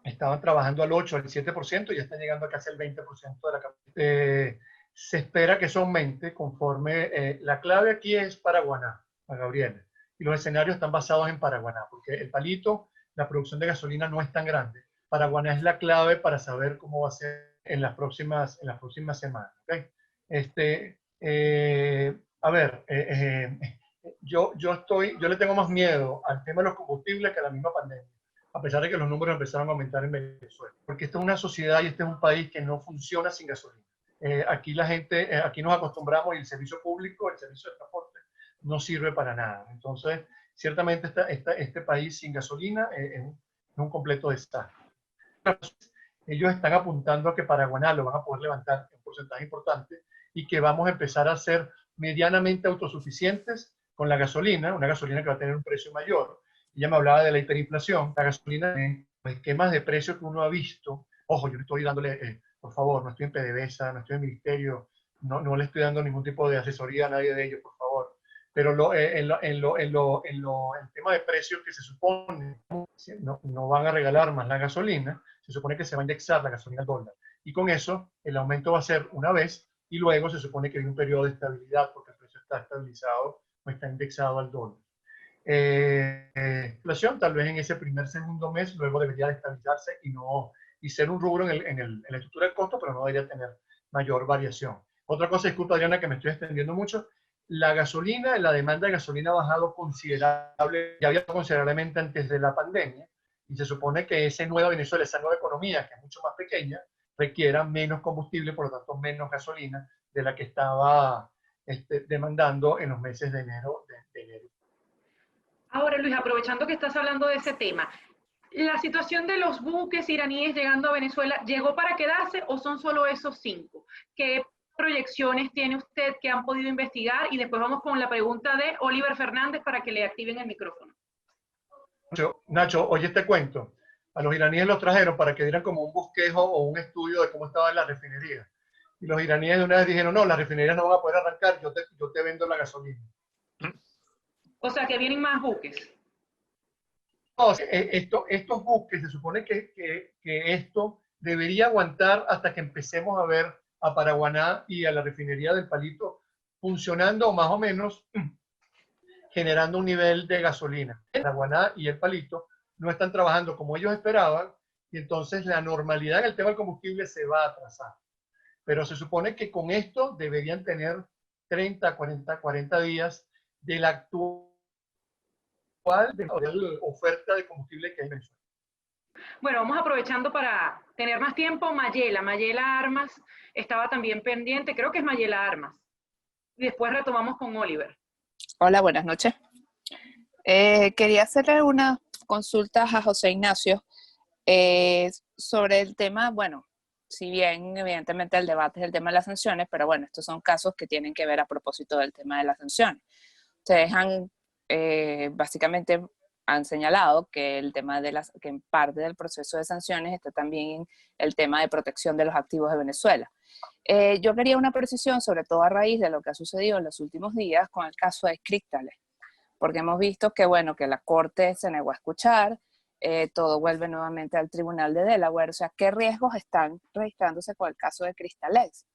Estaban trabajando al 8, al 7%, y ya están llegando a casi el 20% de la capacidad. Se espera que eso aumente conforme, la clave aquí es Paraguaná, a Gabriela, y los escenarios están basados en Paraguaná, porque el Palito, la producción de gasolina no es tan grande. Paraguaná es la clave para saber cómo va a ser en las próximas semanas. ¿Okay? A ver, yo le tengo más miedo al tema de los combustibles que a la misma pandemia, a pesar de que los números empezaron a aumentar en Venezuela, porque esta es una sociedad y este es un país que no funciona sin gasolina. Aquí la gente, aquí nos acostumbramos y el servicio público, el servicio de transporte, no sirve para nada. Entonces, ciertamente este país sin gasolina es un completo desastre. Ellos están apuntando a que Paraguaná lo van a poder levantar en un porcentaje importante y que vamos a empezar a ser medianamente autosuficientes con la gasolina, una gasolina que va a tener un precio mayor. Ella me hablaba de la hiperinflación, la gasolina en los esquemas de precios que uno ha visto. Ojo, yo no estoy dándole, por favor, no estoy en PDVSA, no estoy en ministerio, no le estoy dando ningún tipo de asesoría a nadie de ellos, por favor. Pero el tema de precios que se supone no van a regalar más la gasolina, se supone que se va a indexar la gasolina al dólar. Y con eso, el aumento va a ser una vez y luego se supone que hay un periodo de estabilidad porque el precio está estabilizado o está indexado al dólar. Inflación, tal vez en ese segundo mes, luego debería de estabilizarse y ser un rubro en la estructura del costo, pero no debería tener mayor variación. Otra cosa, disculpa Adriana, que me estoy extendiendo mucho, la demanda de gasolina ha bajado considerable, ya había considerablemente antes de la pandemia, y se supone que esa nueva Venezuela, esa nueva economía, que es mucho más pequeña, requiera menos combustible, por lo tanto menos gasolina de la que estaba demandando en los meses de enero. Ahora, Luis, aprovechando que estás hablando de ese tema, ¿la situación de los buques iraníes llegando a Venezuela llegó para quedarse o son solo esos 5? ¿Qué proyecciones tiene usted que han podido investigar? Y después vamos con la pregunta de Oliver Fernández para que le activen el micrófono. Nacho, oye este cuento. A los iraníes los trajeron para que dieran como un bosquejo o un estudio de cómo estaban las refinerías. Y los iraníes de una vez dijeron, no, las refinerías no van a poder arrancar, yo te vendo la gasolina. O sea, que vienen más buques. No, estos buques, se supone que esto debería aguantar hasta que empecemos a ver a Paraguaná y a la refinería del Palito funcionando más o menos, generando un nivel de gasolina. Paraguaná y el Palito no están trabajando como ellos esperaban y entonces la normalidad en el tema del combustible se va a atrasar. Pero se supone que con esto deberían tener 30, 40 días de la actual oferta de combustible que hay en Venezuela. Bueno, vamos aprovechando para tener más tiempo. Mayela Armas estaba también pendiente, creo que es Mayela Armas. Y después retomamos con Oliver. Hola, buenas noches. Quería hacerle unas consultas a José Ignacio sobre el tema, bueno, si bien evidentemente el debate es el tema de las sanciones, pero bueno, estos son casos que tienen que ver a propósito del tema de las sanciones. Ustedes básicamente han señalado que el tema que en parte del proceso de sanciones está también el tema de protección de los activos de Venezuela. Yo quería una precisión, sobre todo a raíz de lo que ha sucedido en los últimos días con el caso de Cristales, porque hemos visto que, bueno, que la Corte se negó a escuchar, todo vuelve nuevamente al Tribunal de Delaware. O sea, ¿qué riesgos están registrándose con el caso de Cristales?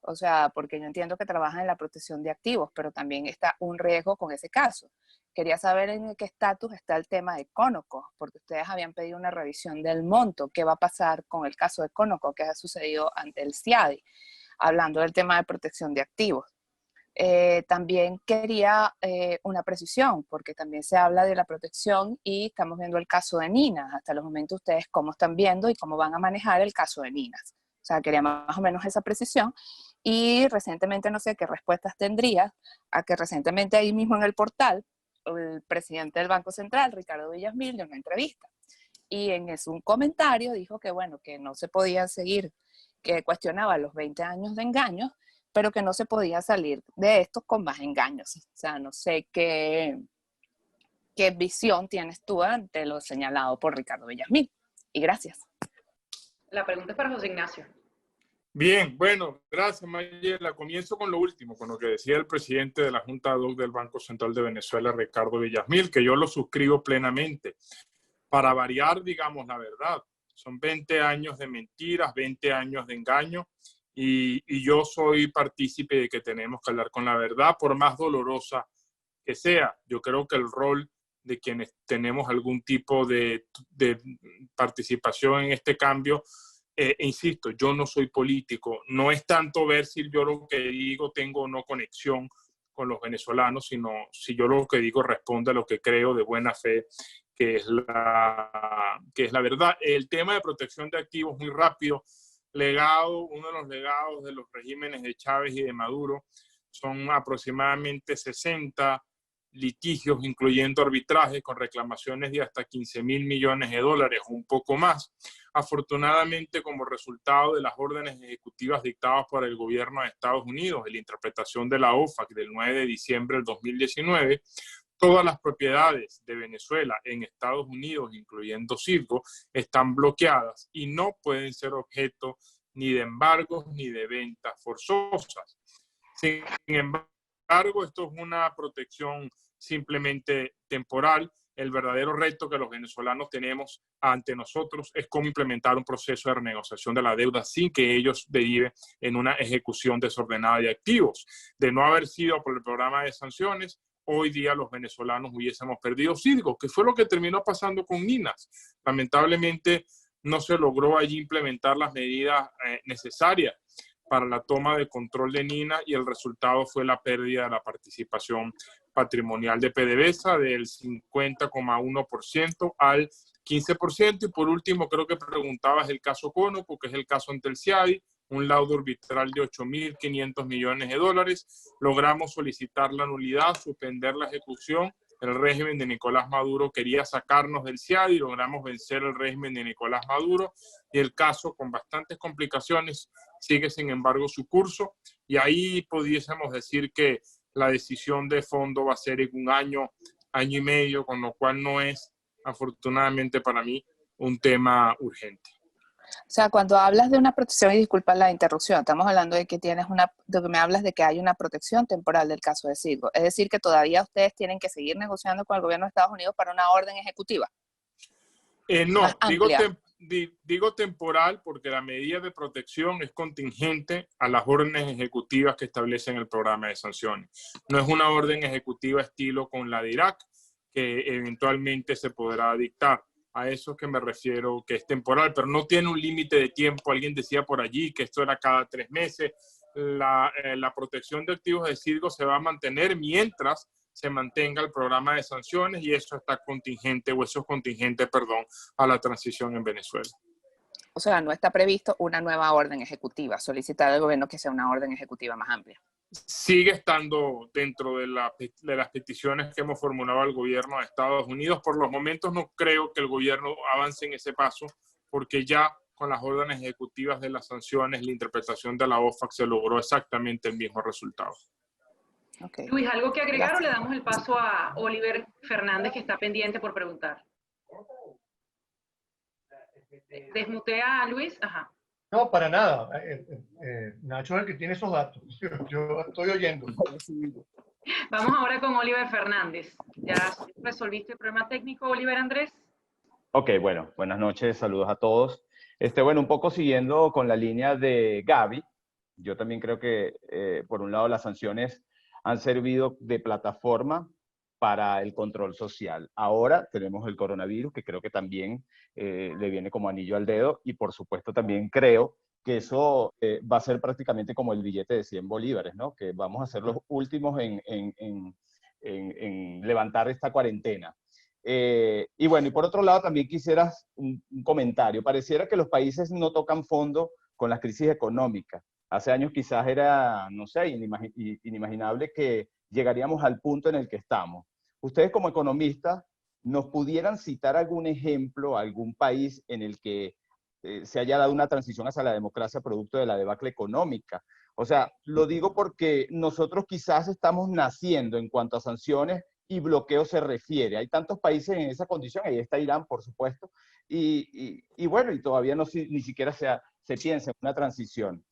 O sea, porque yo entiendo que trabajan en la protección de activos, pero también está un riesgo con ese caso. Quería saber en qué estatus está el tema de Conoco, porque ustedes habían pedido una revisión del monto. ¿Qué va a pasar con el caso de Conoco que ha sucedido ante el CIADI? Hablando del tema de protección de activos. También quería una precisión, porque también se habla de la protección y estamos viendo el caso de Ninas. Hasta los momentos ustedes cómo están viendo y cómo van a manejar el caso de Ninas. O sea, quería más o menos esa precisión. Y recientemente, no sé qué respuestas tendrías a que recientemente ahí mismo en el portal, el presidente del Banco Central, Ricardo Villasmil, dio una entrevista. Y en un comentario dijo que, bueno, que no se podía seguir, que cuestionaba los 20 años de engaños, pero que no se podía salir de esto con más engaños. O sea, no sé qué visión tienes tú ante lo señalado por Ricardo Villasmil. Y gracias. La pregunta es para José Ignacio. Bien, bueno, gracias, Mayela. Comienzo con lo último, con lo que decía el presidente de la Junta ad hoc del Banco Central de Venezuela, Ricardo Villasmil, que yo lo suscribo plenamente. Para variar, digamos la verdad, son 20 años de mentiras, 20 años de engaño, y yo soy partícipe de que tenemos que hablar con la verdad, por más dolorosa que sea. Yo creo que el rol de quienes tenemos algún tipo de participación en este cambio, insisto, yo no soy político, no es tanto ver si yo lo que digo tengo o no conexión con los venezolanos, sino si yo lo que digo responde a lo que creo de buena fe, que es la verdad. El tema de protección de activos, muy rápido, uno de los legados de los regímenes de Chávez y de Maduro, son aproximadamente 60 litigios, incluyendo arbitraje, con reclamaciones de hasta 15.000 millones de dólares, un poco más. Afortunadamente, como resultado de las órdenes ejecutivas dictadas por el gobierno de Estados Unidos y la interpretación de la OFAC del 9 de diciembre del 2019, todas las propiedades de Venezuela en Estados Unidos, incluyendo Citgo, están bloqueadas y no pueden ser objeto ni de embargos ni de ventas forzosas. Sin embargo, esto es una protección simplemente temporal. El verdadero reto que los venezolanos tenemos ante nosotros es cómo implementar un proceso de renegociación de la deuda sin que ellos derive en una ejecución desordenada de activos. De no haber sido por el programa de sanciones, hoy día los venezolanos hubiésemos perdido Citgo, que fue lo que terminó pasando con Ninas. Lamentablemente no se logró allí implementar las medidas necesarias para la toma de control de Ninas, y el resultado fue la pérdida de la participación patrimonial de PDVSA del 50,1% al 15%. Y por último, creo que preguntabas el caso Conoco, que es el caso ante el CIADI, un laudo arbitral de 8.500 millones de dólares. Logramos solicitar la nulidad, suspender la ejecución. El régimen de Nicolás Maduro quería sacarnos del CIADI, logramos vencer el régimen de Nicolás Maduro, y el caso, con bastantes complicaciones, sigue sin embargo su curso, y ahí pudiésemos decir que la decisión de fondo va a ser en un año, año y medio, con lo cual no es, afortunadamente para mí, un tema urgente. O sea, cuando hablas de una protección, y disculpa la interrupción, estamos hablando de que de que me hablas de que hay una protección temporal del caso de Citgo. Es decir, que todavía ustedes tienen que seguir negociando con el gobierno de Estados Unidos para una orden ejecutiva. No, digo temporal porque la medida de protección es contingente a las órdenes ejecutivas que establecen el programa de sanciones. No es una orden ejecutiva estilo con la de Irak, que eventualmente se podrá dictar. A eso es que me refiero, que es temporal, pero no tiene un límite de tiempo. Alguien decía por allí que esto era cada 3 meses. La protección de activos de Citgo se va a mantener mientras se mantenga el programa de sanciones, y eso está contingente, o eso es contingente, perdón, a la transición en Venezuela. O sea, no está previsto una nueva orden ejecutiva, solicitar al gobierno que sea una orden ejecutiva más amplia. Sigue estando dentro de las peticiones que hemos formulado al gobierno de Estados Unidos. Por los momentos no creo que el gobierno avance en ese paso, porque ya con las órdenes ejecutivas de las sanciones, la interpretación de la OFAC se logró exactamente el mismo resultado. Okay. Luis, ¿algo que agregar? Gracias. ¿O le damos el paso a Oliver Fernández, que está pendiente por preguntar? ¿Desmutea a Luis? Ajá. No, para nada. Nacho es el que tiene esos datos. Yo estoy oyendo. Vamos ahora con Oliver Fernández. ¿Ya resolviste el problema técnico, Oliver Andrés? Ok, bueno, buenas noches, saludos a todos. Bueno, un poco siguiendo con la línea de Gaby, yo también creo que, por un lado, las sanciones han servido de plataforma para el control social. Ahora tenemos el coronavirus, que creo que también le viene como anillo al dedo, y por supuesto también creo que eso va a ser prácticamente como el billete de 100 bolívares, ¿no? Que vamos a ser los últimos en levantar esta cuarentena. Y bueno, y por otro lado también quisieras un comentario. Pareciera que los países no tocan fondo con las crisis económicas. Hace años quizás era, no sé, inimaginable que llegaríamos al punto en el que estamos. Ustedes como economistas, ¿nos pudieran citar algún ejemplo, algún país en el que se haya dado una transición hacia la democracia producto de la debacle económica? O sea, lo digo porque nosotros quizás estamos naciendo en cuanto a sanciones y bloqueo se refiere. Hay tantos países en esa condición, ahí está Irán, por supuesto, y bueno, y todavía no, ni siquiera se piensa en una transición.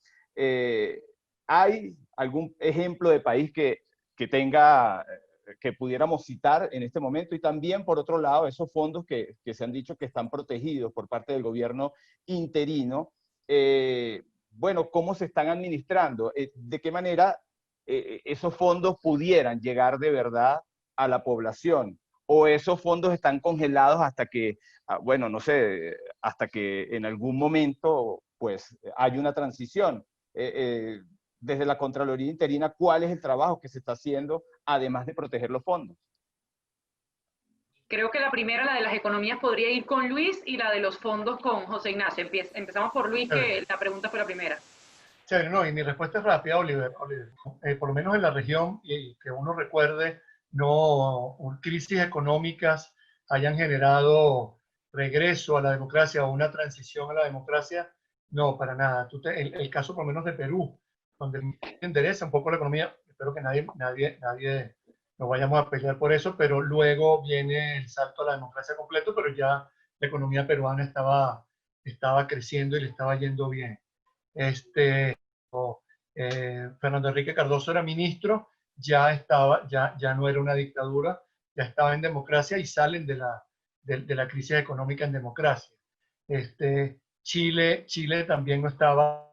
¿Hay algún ejemplo de país que tenga, que pudiéramos citar en este momento? Y también, por otro lado, esos fondos que se han dicho que están protegidos por parte del gobierno interino, bueno, ¿cómo se están administrando? ¿De qué manera esos fondos pudieran llegar de verdad a la población? ¿O esos fondos están congelados hasta que, bueno, no sé, hasta que en algún momento pues hay una transición? Desde la Contraloría Interina, ¿cuál es el trabajo que se está haciendo además de proteger los fondos? Creo que la primera, la de las economías, podría ir con Luis, y la de los fondos con José Ignacio. Empezamos por Luis, que la pregunta fue la primera. Chévere, no, y mi respuesta es rápida, Oliver. Por lo menos en la región, y que uno recuerde, no crisis económicas hayan generado regreso a la democracia o una transición a la democracia, no, para nada. El caso por lo menos de Perú, donde endereza un poco la economía, espero que nadie nos vayamos a pelear por eso, pero luego viene el salto a la democracia completo, pero ya la economía peruana estaba creciendo y le estaba yendo bien. Fernando Enrique Cardoso era ministro, ya no era una dictadura, ya estaba en democracia y salen de la crisis económica en democracia. Chile también no estaba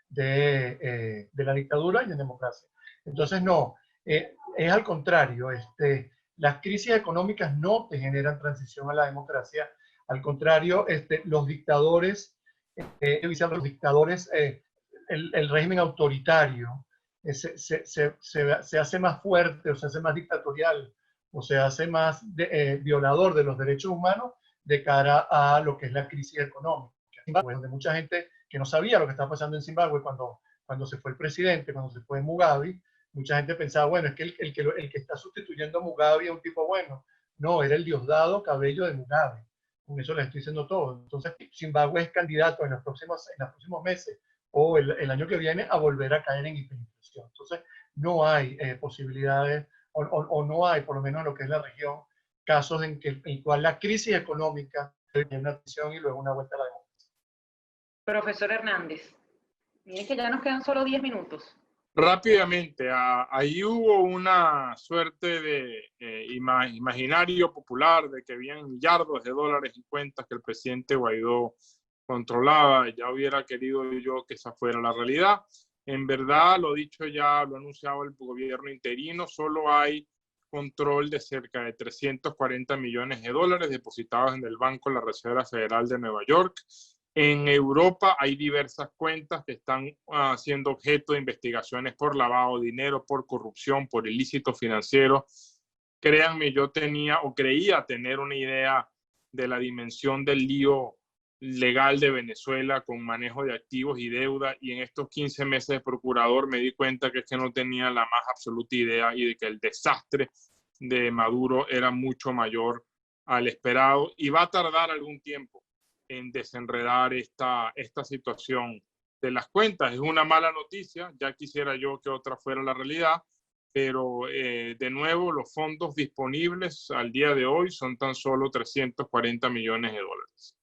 de la dictadura y en democracia. Entonces, no, es al contrario. Las crisis económicas no te generan transición a la democracia. Al contrario, los dictadores, el régimen autoritario se hace más fuerte, o se hace más dictatorial, o se hace más violador de los derechos humanos de cara a lo que es la crisis económica. Donde mucha gente que no sabía lo que estaba pasando en Zimbabue cuando se fue el presidente, cuando se fue Mugabe, mucha gente pensaba, bueno, es que el que está sustituyendo a Mugabe es un tipo bueno. No, era el Diosdado Cabello de Mugabe. Con eso les estoy diciendo todo. Entonces, Zimbabue es candidato en los próximos meses o el año que viene a volver a caer en hiperinflación. Entonces, no hay posibilidades, o no hay, por lo menos en lo que es la región, casos en cual la crisis económica tiene una transición y luego una vuelta a la democracia. Profesor Hernández, miren que ya nos quedan solo 10 minutos. Rápidamente, ahí hubo una suerte de imaginario popular de que habían millardos de dólares en cuentas que el presidente Guaidó controlaba. Ya hubiera querido yo que esa fuera la realidad. En verdad, lo dicho ya, lo ha anunciado el gobierno interino, solo hay control de cerca de 340 millones de dólares depositados en el Banco de la Reserva Federal de Nueva York. En Europa hay diversas cuentas que están siendo objeto de investigaciones por lavado de dinero, por corrupción, por ilícito financiero. Créanme, yo tenía o creía tener una idea de la dimensión del lío legal de Venezuela con manejo de activos y deuda, y en estos 15 meses de procurador me di cuenta que es que no tenía la más absoluta idea y de que el desastre de Maduro era mucho mayor al esperado y va a tardar algún tiempo en desenredar esta situación de las cuentas. Es una mala noticia, ya quisiera yo que otra fuera la realidad, pero de nuevo los fondos disponibles al día de hoy son tan solo 340 millones de dólares.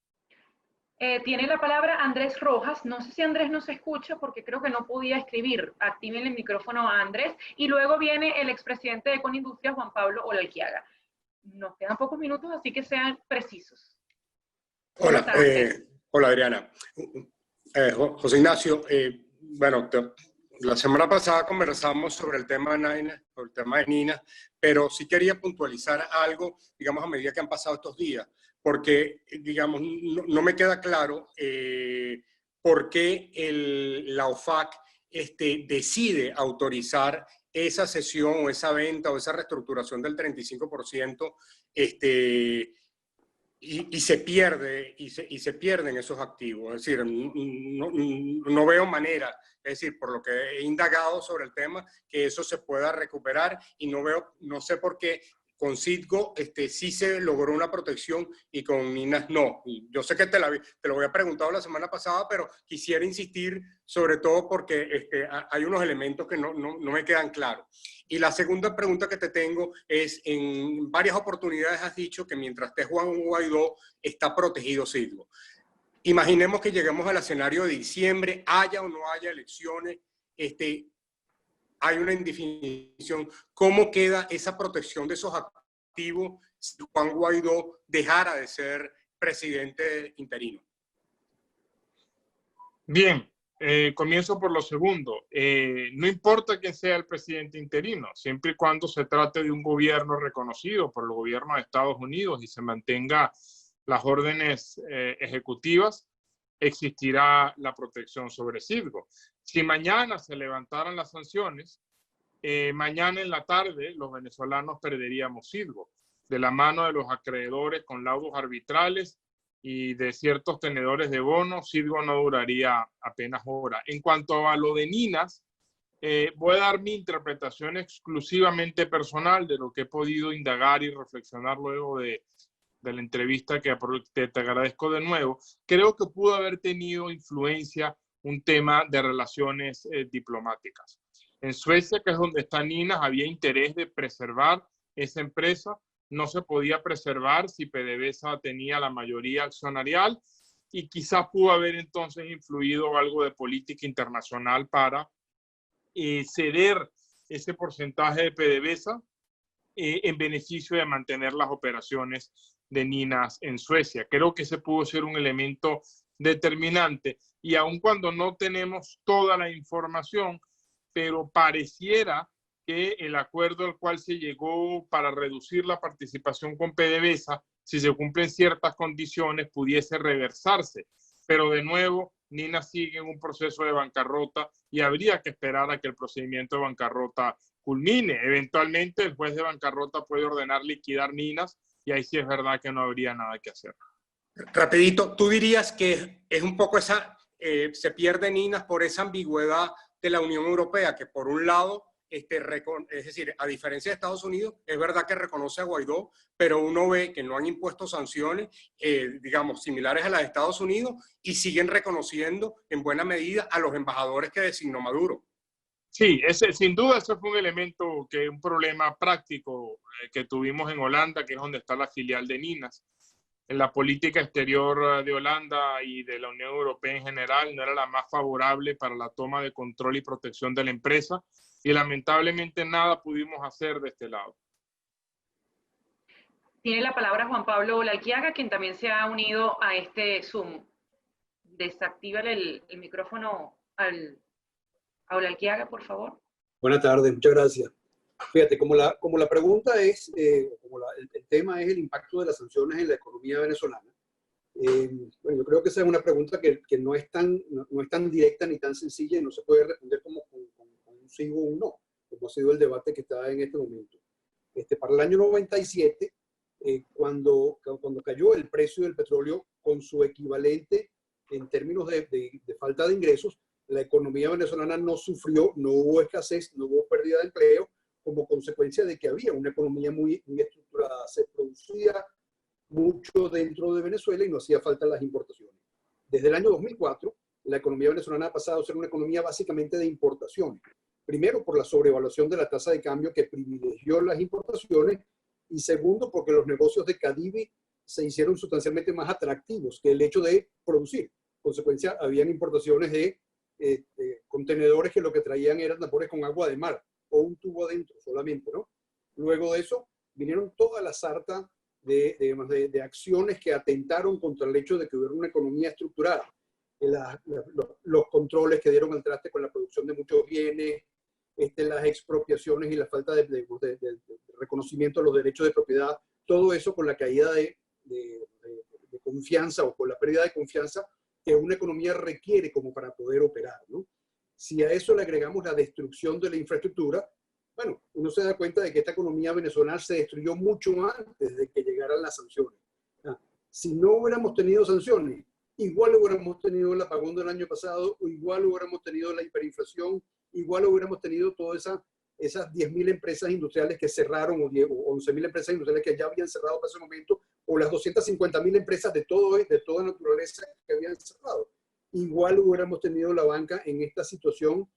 Tiene la palabra Andrés Rojas. No sé si Andrés nos escucha porque creo que no podía escribir. Activen el micrófono a Andrés. Y luego viene el expresidente de Ecoindustria, Juan Pablo Olalquiaga. Nos quedan pocos minutos, así que sean precisos. Hola, hola Adriana. José Ignacio, bueno, la semana pasada conversamos sobre el tema de Nina, pero sí quería puntualizar algo, digamos, a medida que han pasado estos días, porque, digamos, no me queda claro por qué la OFAC decide autorizar esa cesión o esa venta o esa reestructuración del 35%, y se pierden esos activos. Es decir, no veo manera, es decir, por lo que he indagado sobre el tema, que eso se pueda recuperar, y no sé por qué con Citgo sí se logró una protección y con Ninas no. Yo sé que te lo había preguntado la semana pasada, pero quisiera insistir sobre todo porque hay unos elementos que no me quedan claros. Y la segunda pregunta que te tengo es, en varias oportunidades has dicho que mientras esté Juan Guaidó está protegido Citgo. Imaginemos que lleguemos al escenario de diciembre, haya o no haya elecciones, hay una indefinición. ¿Cómo queda esa protección de esos activos si Juan Guaidó dejara de ser presidente interino? Bien, comienzo por lo segundo. No importa quién sea el presidente interino, siempre y cuando se trate de un gobierno reconocido por el gobierno de Estados Unidos y se mantenga las órdenes ejecutivas, existirá la protección sobre Citgo. Si mañana se levantaran las sanciones, mañana en la tarde los venezolanos perderíamos Citgo, de la mano de los acreedores con laudos arbitrales y de ciertos tenedores de bonos. Citgo no duraría apenas horas. En cuanto a lo de Ninas, voy a dar mi interpretación exclusivamente personal de lo que he podido indagar y reflexionar luego de la entrevista, que te agradezco de nuevo. Creo que pudo haber tenido influencia un tema de relaciones diplomáticas. En Suecia, que es donde está Ninas, había interés de preservar esa empresa. No se podía preservar si PDVSA tenía la mayoría accionarial, y quizás pudo haber entonces influido algo de política internacional para ceder ese porcentaje de PDVSA en beneficio de mantener las operaciones de Ninas en Suecia. Creo que ese pudo ser un elemento determinante, y aun cuando no tenemos toda la información, pero pareciera que el acuerdo al cual se llegó para reducir la participación con PDVSA, si se cumplen ciertas condiciones, pudiese reversarse. Pero de nuevo, Ninas sigue en un proceso de bancarrota y habría que esperar a que el procedimiento de bancarrota culmine. Eventualmente el juez de bancarrota puede ordenar liquidar Ninas, y ahí sí es verdad que no habría nada que hacer. Rapidito, ¿tú dirías que es un poco se pierde Ninas por esa ambigüedad de la Unión Europea, que por un lado, es decir, a diferencia de Estados Unidos, es verdad que reconoce a Guaidó, pero uno ve que no han impuesto sanciones, digamos, similares a las de Estados Unidos, y siguen reconociendo en buena medida a los embajadores que designó Maduro? Sí, sin duda ese fue un elemento, un problema práctico que tuvimos en Holanda, que es donde está la filial de Ninas. En la política exterior de Holanda y de la Unión Europea en general no era la más favorable para la toma de control y protección de la empresa, y lamentablemente nada pudimos hacer de este lado. Tiene la palabra Juan Pablo Olalquiaga, quien también se ha unido a este Zoom. Desactívale el micrófono a Olalquiaga, por favor. Buenas tardes, muchas gracias. Fíjate, como la pregunta es, el tema es el impacto de las sanciones en la economía venezolana. Bueno, yo creo que esa es una pregunta que no es tan directa ni tan sencilla, y no se puede responder como con un sí o un no, como ha sido el debate que está en este momento. Para el año 97, cuando cayó el precio del petróleo con su equivalente en términos de falta de ingresos, la economía venezolana no sufrió, no hubo escasez, no hubo pérdida de empleo, como consecuencia de que había una economía muy estructurada. Se producía mucho dentro de Venezuela y no hacía falta las importaciones. Desde el año 2004, la economía venezolana ha pasado a ser una economía básicamente de importaciones. Primero, por la sobrevaluación de la tasa de cambio, que privilegió las importaciones, y segundo, porque los negocios de Cadivi se hicieron sustancialmente más atractivos que el hecho de producir. En consecuencia, habían importaciones de contenedores que lo que traían eran tambores con agua de mar o un tubo adentro solamente, ¿no? Luego de eso vinieron toda la sarta de acciones que atentaron contra el hecho de que hubiera una economía estructurada. Los controles que dieron al traste con la producción de muchos bienes, las expropiaciones y la falta de reconocimiento de los derechos de propiedad, todo eso con la caída de confianza, o con la pérdida de confianza, que una economía requiere como para poder operar, ¿no? Si a eso le agregamos la destrucción de la infraestructura, bueno, uno se da cuenta de que esta economía venezolana se destruyó mucho antes de que llegaran las sanciones. Si no hubiéramos tenido sanciones, igual hubiéramos tenido el apagón del año pasado, o igual hubiéramos tenido la hiperinflación, igual hubiéramos tenido todas esas 10.000 empresas industriales que cerraron, o 11.000 empresas industriales que ya habían cerrado para ese momento, o las 250.000 empresas de toda naturaleza que habían cerrado. Igual hubiéramos tenido la banca en esta situación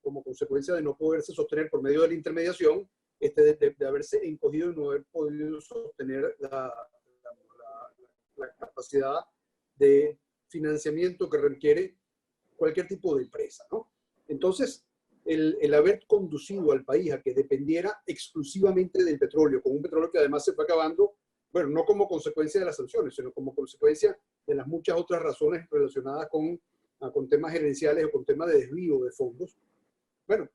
como consecuencia de no poderse sostener por medio de la intermediación, de haberse encogido y no haber podido sostener la capacidad de financiamiento que requiere cualquier tipo de empresa, ¿no? Entonces, el haber conducido al país a que dependiera exclusivamente del petróleo, con un petróleo que además se fue acabando, bueno, no como consecuencia de las sanciones, sino como consecuencia de las muchas otras razones relacionadas con temas gerenciales o con temas de desvío de fondos. Bueno,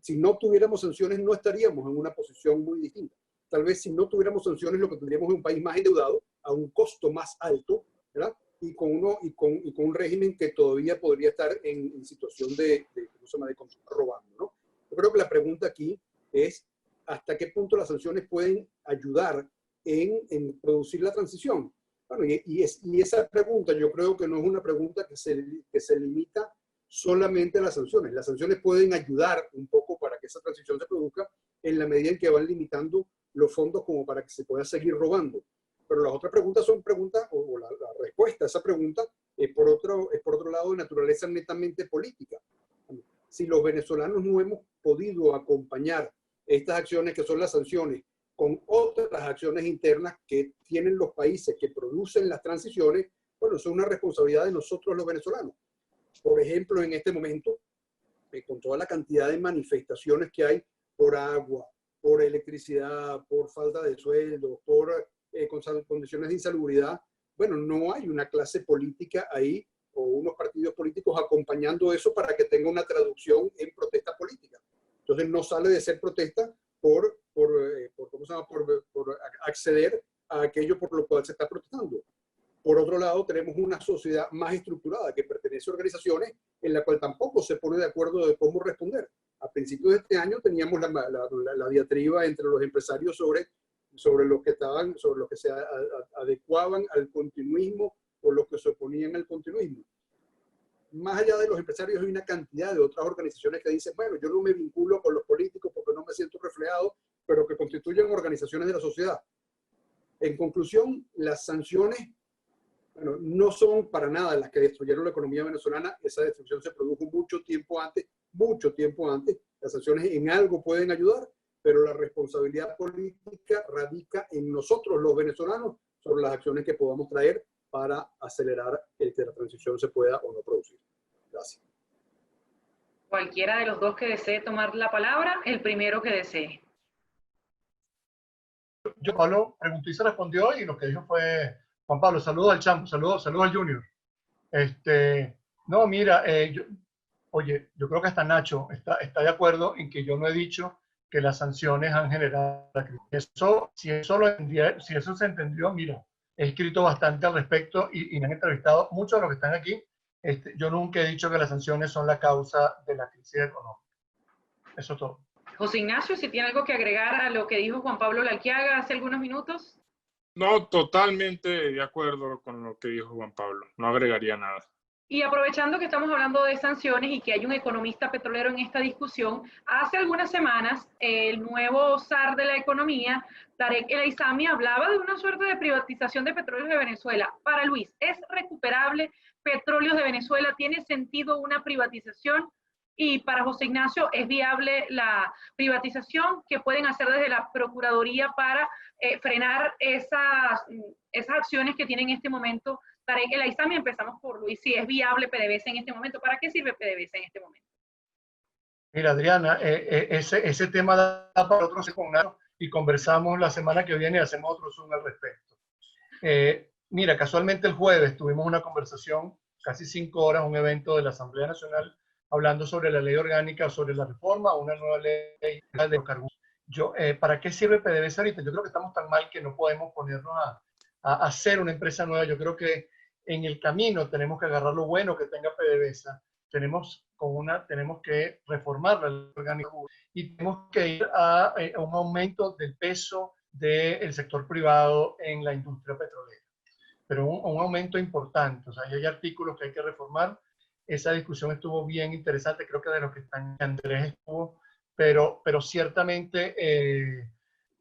si no tuviéramos sanciones no estaríamos en una posición muy distinta. Tal vez si no tuviéramos sanciones lo que tendríamos es un país más endeudado, a un costo más alto, ¿verdad? Y con un régimen que todavía podría estar en situación de consumo robando, ¿no? Yo creo que la pregunta aquí es hasta qué punto las sanciones pueden ayudar en producir la transición. Bueno, y esa pregunta yo creo que no es una pregunta que se limita solamente a las sanciones. Las sanciones pueden ayudar un poco para que esa transición se produzca en la medida en que van limitando los fondos como para que se pueda seguir robando. Pero las otras preguntas son preguntas, o la respuesta a esa pregunta es por otro lado de naturaleza netamente política. Si los venezolanos no hemos podido acompañar estas acciones que son las sanciones con otras acciones internas que tienen los países que producen las transiciones, bueno, eso es una responsabilidad de nosotros los venezolanos. Por ejemplo, en este momento, con toda la cantidad de manifestaciones que hay por agua, por electricidad, por falta de sueldo, por condiciones de insalubridad, bueno, no hay una clase política ahí o unos partidos políticos acompañando eso para que tenga una traducción en protesta política. Entonces no sale de ser protesta por acceder a aquello por lo cual se está protestando. Por otro lado, tenemos una sociedad más estructurada que pertenece a organizaciones en la cual tampoco se pone de acuerdo de cómo responder. A principios de este año teníamos la diatriba entre los empresarios sobre los que se adecuaban al continuismo o los que se oponían al continuismo. Más allá de los empresarios hay una cantidad de otras organizaciones que dicen, bueno, yo no me vinculo con los políticos porque no me siento reflejado, pero que constituyen organizaciones de la sociedad. En conclusión, las sanciones, bueno, no son para nada las que destruyeron la economía venezolana. Esa destrucción se produjo mucho tiempo antes. Las sanciones en algo pueden ayudar, pero la responsabilidad política radica en nosotros, los venezolanos, sobre las acciones que podamos traer para acelerar el que la transición se pueda o no producir. Gracias. Cualquiera de los dos que desee tomar la palabra, el primero que desee. Yo, Pablo, preguntó y se respondió, y lo que dijo fue, Juan Pablo, saludos al Champo, saludos al Junior. No, mira, yo creo que hasta Nacho está de acuerdo en que yo no he dicho que las sanciones han generado la crisis. Si eso se entendió, mira, he escrito bastante al respecto y me han entrevistado muchos de los que están aquí. Yo nunca he dicho que las sanciones son la causa de la crisis económica. Eso es todo. José Ignacio, si tiene algo que agregar a lo que dijo Juan Pablo Laquiaga hace algunos minutos. No, totalmente de acuerdo con lo que dijo Juan Pablo. No agregaría nada. Y aprovechando que estamos hablando de sanciones y que hay un economista petrolero en esta discusión, hace algunas semanas el nuevo zar de la economía, Tarek El Aissami, hablaba de una suerte de privatización de petróleos de Venezuela. Para Luis, ¿es recuperable Petróleos de Venezuela? ¿Tiene sentido una privatización? Y para José Ignacio, ¿es viable la privatización que pueden hacer desde la Procuraduría para frenar esas acciones que tienen en este momento Tarek El Aissami? Empezamos por Luis. Si es viable PDVSA en este momento, ¿para qué sirve PDVSA en este momento? Mira, Adriana, ese tema da para otro seminario y conversamos la semana que viene y hacemos otro Zoom al respecto. Mira, casualmente el jueves tuvimos una conversación, casi 5 horas, un evento de la Asamblea Nacional, hablando sobre la ley orgánica, sobre la reforma a una nueva ley de hidrocarburos. ¿Para qué sirve PDVSA ahorita? Yo creo que estamos tan mal que no podemos ponernos a hacer una empresa nueva. Yo creo que en el camino tenemos que agarrar lo bueno que tenga PDVSA, tenemos que reformar la ley orgánica y tenemos que ir a un aumento del peso del sector privado en la industria petrolera. Pero un aumento importante, o sea, hay artículos que hay que reformar. Esa discusión estuvo bien interesante, creo que de los que están, Andrés estuvo, pero ciertamente,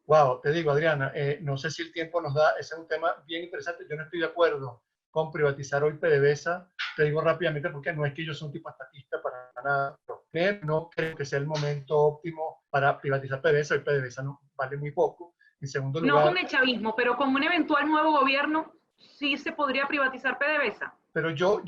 wow, te digo, Adriana, no sé si el tiempo nos da, ese es un tema bien interesante. Yo no estoy de acuerdo con privatizar hoy PDVSA, te digo rápidamente porque no es que yo sea un tipo estatista para nada, no creo que sea el momento óptimo para privatizar PDVSA, el PDVSA no, vale muy poco. En segundo lugar, no con el chavismo, pero con un eventual nuevo gobierno sí se podría privatizar PDVSA. Pero yo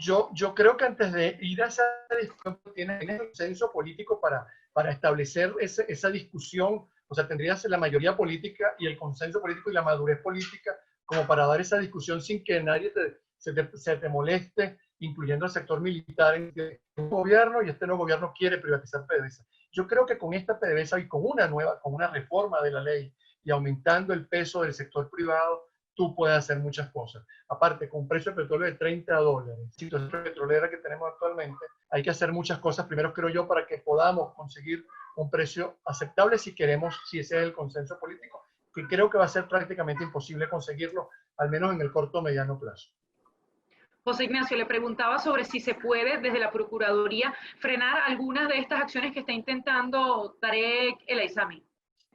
creo que antes de ir a esa discusión, tienes consenso político para establecer esa discusión, o sea, tendrías la mayoría política y el consenso político y la madurez política como para dar esa discusión sin que nadie se te moleste, incluyendo el sector militar, en un gobierno y este nuevo gobierno quiere privatizar PDVSA. Yo creo que con esta PDVSA y con una reforma de la ley y aumentando el peso del sector privado, tú puedes hacer muchas cosas. Aparte, con un precio de petróleo de $30, situación petrolera que tenemos actualmente, hay que hacer muchas cosas, primero creo yo, para que podamos conseguir un precio aceptable si ese es el consenso político, que creo que va a ser prácticamente imposible conseguirlo, al menos en el corto o mediano plazo. José Ignacio, le preguntaba sobre si se puede desde la Procuraduría frenar algunas de estas acciones que está intentando Tarek El Aissami.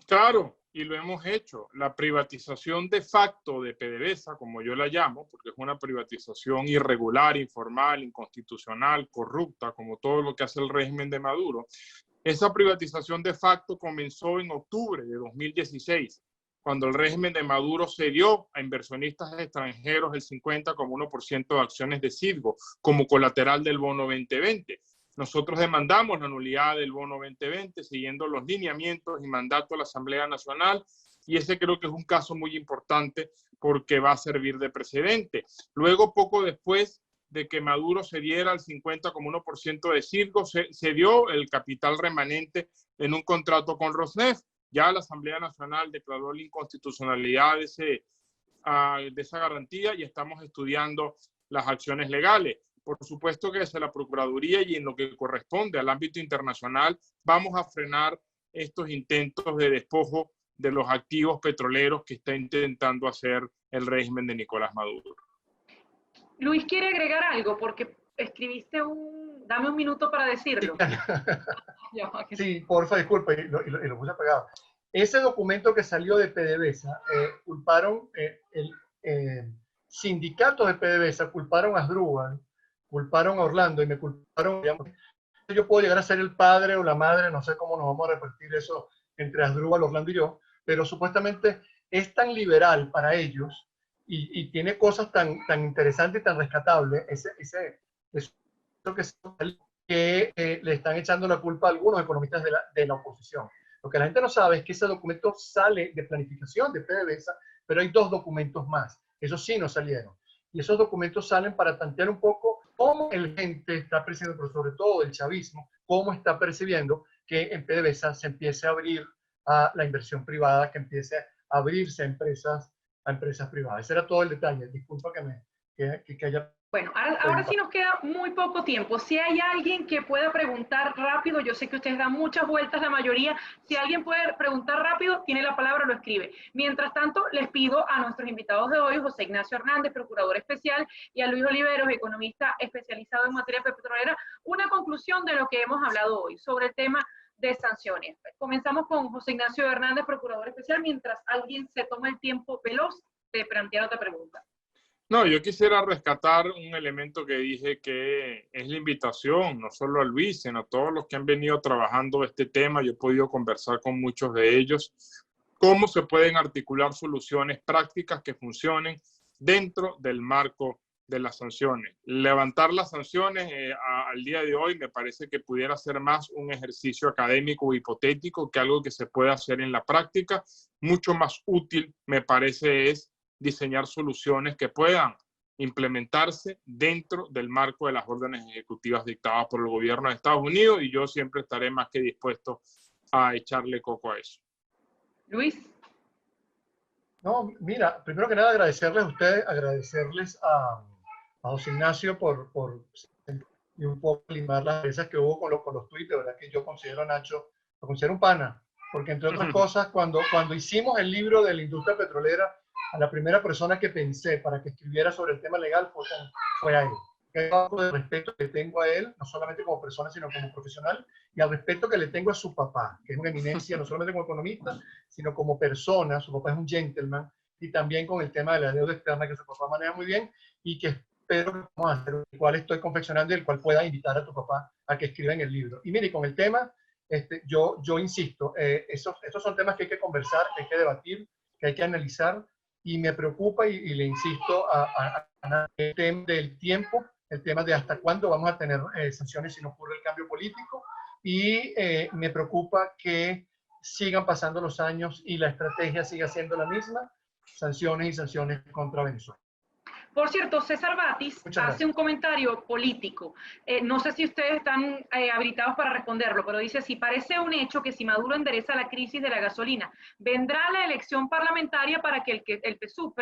Claro, y lo hemos hecho. La privatización de facto de PDVSA, como yo la llamo, porque es una privatización irregular, informal, inconstitucional, corrupta, como todo lo que hace el régimen de Maduro. Esa privatización de facto comenzó en octubre de 2016, cuando el régimen de Maduro cedió a inversionistas extranjeros el 50,1% de acciones de Citgo como colateral del bono 2020. Nosotros demandamos la nulidad del bono 2020 siguiendo los lineamientos y mandatos de la Asamblea Nacional, y ese creo que es un caso muy importante porque va a servir de precedente. Luego, poco después de que Maduro cediera el 50,1% de Citgo, se dio el capital remanente en un contrato con Rosneft. Ya la Asamblea Nacional declaró la inconstitucionalidad de esa garantía y estamos estudiando las acciones legales. Por supuesto que desde la Procuraduría y en lo que corresponde al ámbito internacional vamos a frenar estos intentos de despojo de los activos petroleros que está intentando hacer el régimen de Nicolás Maduro. Luis quiere agregar algo porque escribiste dame un minuto para decirlo. Sí, porfa, disculpe, y lo puse pegado. Ese documento que salió de PDVSA, culparon sindicatos de PDVSA, culparon a Asdrúbal, culparon a Orlando y me culparon, digamos, yo puedo llegar a ser el padre o la madre, no sé cómo nos vamos a repartir eso entre Asdrúbal, Orlando y yo, pero supuestamente es tan liberal para ellos y tiene cosas tan interesantes y tan rescatables, que le están echando la culpa a algunos economistas de la oposición. Lo que la gente no sabe es que ese documento sale de planificación de PDVSA, pero hay 2 documentos más. Esos sí no salieron. Y esos documentos salen para tantear un poco cómo el gente está percibiendo, pero sobre todo el chavismo, cómo está percibiendo que en PDVSA se empiece a abrir a la inversión privada, que empiece a abrirse a empresas privadas. Ese era todo el detalle. Disculpa que haya... Bueno, ahora sí nos queda muy poco tiempo. Si hay alguien que pueda preguntar rápido, yo sé que ustedes dan muchas vueltas la mayoría, si alguien puede preguntar rápido, tiene la palabra, lo escribe. Mientras tanto, les pido a nuestros invitados de hoy, José Ignacio Hernández, procurador especial, y a Luis Oliveros, economista especializado en materia petrolera, una conclusión de lo que hemos hablado hoy sobre el tema de sanciones. Comenzamos con José Ignacio Hernández, procurador especial, mientras alguien se toma el tiempo veloz de plantear otra pregunta. No, yo quisiera rescatar un elemento que dije que es la invitación, no solo a Luis, sino a todos los que han venido trabajando este tema. Yo he podido conversar con muchos de ellos, cómo se pueden articular soluciones prácticas que funcionen dentro del marco de las sanciones. Levantar las sanciones al día de hoy me parece que pudiera ser más un ejercicio académico o hipotético que algo que se puede hacer en la práctica. Mucho más útil, me parece, es diseñar soluciones que puedan implementarse dentro del marco de las órdenes ejecutivas dictadas por el gobierno de Estados Unidos, y yo siempre estaré más que dispuesto a echarle coco a eso. Luis. No, mira, primero que nada agradecerles a ustedes, agradecerles José Ignacio y un poco limar las veces que hubo con los tweets. De verdad que yo considero a Nacho, lo considero un pana, porque entre otras cosas, cuando hicimos el libro de la industria petrolera, a la primera persona que pensé para que escribiera sobre el tema legal fue a él. El respeto que tengo a él, no solamente como persona, sino como profesional, y al respeto que le tengo a su papá, que es una eminencia, no solamente como economista, sino como persona. Su papá es un gentleman, y también con el tema de la deuda externa, que su papá maneja muy bien, y que espero que vamos a hacer, el cual estoy confeccionando y el cual pueda invitar a tu papá a que escriba en el libro. Y mire, con el tema, yo insisto, estos son temas que hay que conversar, que hay que debatir, que hay que analizar, y me preocupa, y le insisto a el tema del tiempo, el tema de hasta cuándo vamos a tener sanciones si no ocurre el cambio político, y me preocupa que sigan pasando los años y la estrategia siga siendo la misma, sanciones y sanciones contra Venezuela. Por cierto, César Batis hace un comentario político. No sé si ustedes están habilitados para responderlo, pero dice, si parece un hecho que si Maduro endereza la crisis de la gasolina, vendrá la elección parlamentaria para que el PSUV,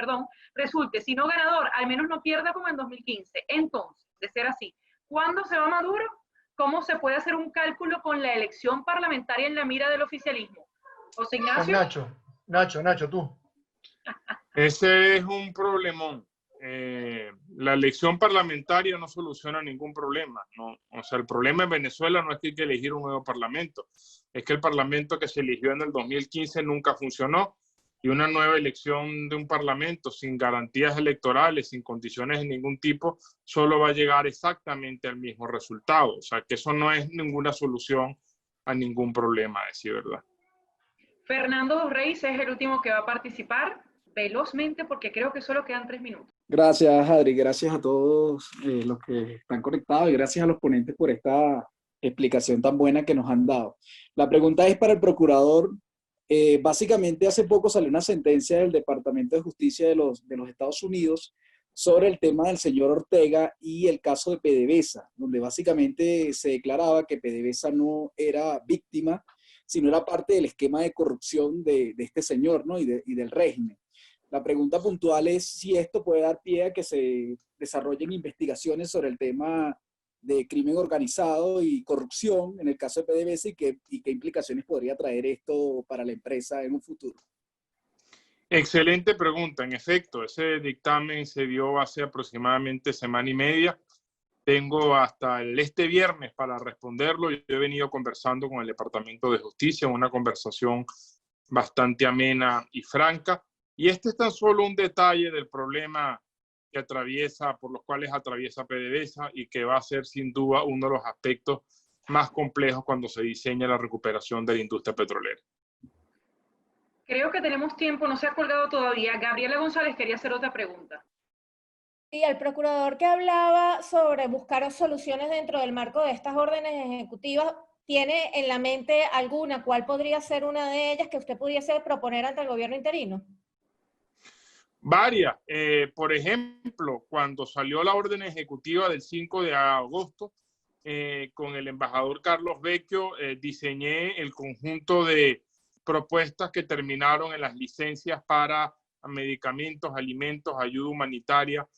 resulte, si no ganador, al menos no pierda como en 2015. Entonces, de ser así, ¿cuándo se va Maduro? ¿Cómo se puede hacer un cálculo con la elección parlamentaria en la mira del oficialismo? José Ignacio. Nacho, tú. Ese es un problemón. La elección parlamentaria no soluciona ningún problema, ¿no? O sea, el problema en Venezuela no es que hay que elegir un nuevo parlamento, es que el parlamento que se eligió en el 2015 nunca funcionó, y una nueva elección de un parlamento sin garantías electorales, sin condiciones de ningún tipo, solo va a llegar exactamente al mismo resultado. O sea, que eso no es ninguna solución a ningún problema, a decir verdad. Fernando Reyes es el último que va a participar, velozmente, porque creo que solo quedan 3 minutos. Gracias, Adri. Gracias a todos los que están conectados, y gracias a los ponentes por esta explicación tan buena que nos han dado. La pregunta es para el procurador. Básicamente, hace poco salió una sentencia del Departamento de Justicia de los Estados Unidos sobre el tema del señor Ortega y el caso de PDVSA, donde básicamente se declaraba que PDVSA no era víctima, sino era parte del esquema de corrupción de este señor, ¿no? y del régimen. La pregunta puntual es si esto puede dar pie a que se desarrollen investigaciones sobre el tema de crimen organizado y corrupción en el caso de PDVSA, y qué implicaciones podría traer esto para la empresa en un futuro. Excelente pregunta. En efecto, ese dictamen se dio hace aproximadamente semana y media. Tengo hasta este viernes para responderlo. Yo he venido conversando con el Departamento de Justicia, una conversación bastante amena y franca. Y este es tan solo un detalle del problema por los cuales atraviesa PDVSA, y que va a ser sin duda uno de los aspectos más complejos cuando se diseña la recuperación de la industria petrolera. Creo que tenemos tiempo, no se ha colgado todavía. Gabriela González quería hacer otra pregunta. Y el procurador que hablaba sobre buscar soluciones dentro del marco de estas órdenes ejecutivas, ¿tiene en la mente alguna? ¿Cuál podría ser una de ellas que usted pudiese proponer ante el gobierno interino? Varias. Por ejemplo, cuando salió la orden ejecutiva del 5 de agosto, con el embajador Carlos Vecchio, diseñé el conjunto de propuestas que terminaron en las licencias para medicamentos, alimentos, ayuda humanitaria.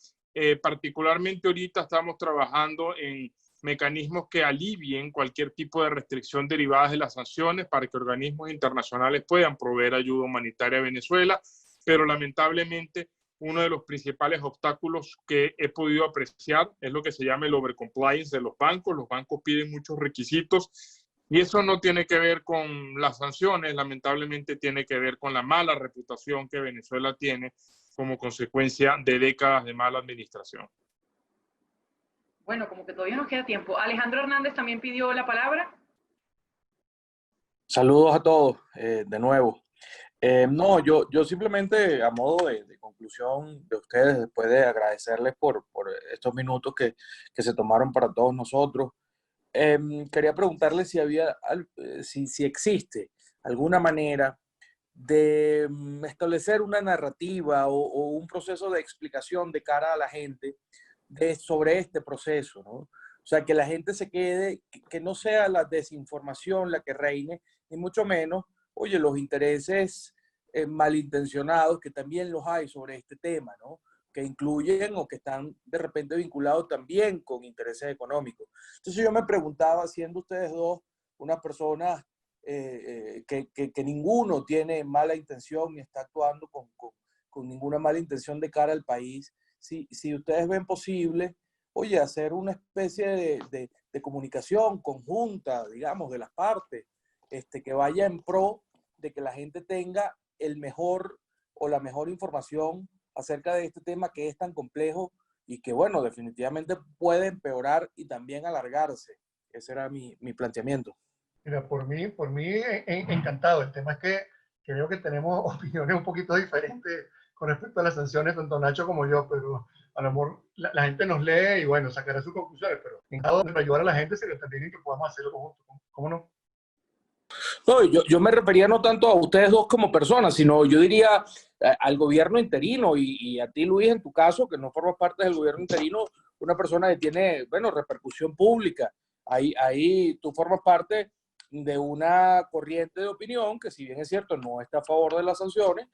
Particularmente ahorita estamos trabajando en mecanismos que alivien cualquier tipo de restricción derivada de las sanciones para que organismos internacionales puedan proveer ayuda humanitaria a Venezuela. Pero lamentablemente uno de los principales obstáculos que he podido apreciar es lo que se llama el overcompliance de los bancos. Los bancos piden muchos requisitos, y eso no tiene que ver con las sanciones, lamentablemente tiene que ver con la mala reputación que Venezuela tiene como consecuencia de décadas de mala administración. Bueno, como que todavía nos queda tiempo. Alejandro Hernández también pidió la palabra. Saludos a todos, de nuevo. No, yo simplemente, a modo de conclusión de ustedes, después de agradecerles por estos minutos que se tomaron para todos nosotros, quería preguntarles si existe alguna manera de establecer una narrativa o un proceso de explicación de cara a la gente sobre este proceso, ¿no? O sea, que la gente se quede, que no sea la desinformación la que reine, ni mucho menos, oye, los intereses malintencionados, que también los hay sobre este tema, ¿no? que incluyen o que están de repente vinculados también con intereses económicos. Entonces yo me preguntaba, siendo ustedes dos unas personas que ninguno tiene mala intención ni está actuando con ninguna mala intención de cara al país, si ustedes ven posible, oye, hacer una especie de comunicación conjunta, digamos, de las partes, que vaya en pro de que la gente tenga el mejor o la mejor información acerca de este tema que es tan complejo y que, bueno, definitivamente puede empeorar y también alargarse. Ese era mi planteamiento. Mira, por mí encantado. El tema es que creo que tenemos opiniones un poquito diferentes con respecto a las sanciones, tanto Nacho como yo, pero a lo mejor la gente nos lee y bueno, sacará sus conclusiones, pero encantado de ayudar a la gente sería también que podamos hacerlo conjuntos. ¿Cómo no? No, yo me refería no tanto a ustedes dos como personas, sino yo diría al gobierno interino y a ti, Luis, en tu caso, que no formas parte del gobierno interino, una persona que tiene, bueno, repercusión pública. Ahí tú formas parte de una corriente de opinión que, si bien es cierto, no está a favor de las sanciones,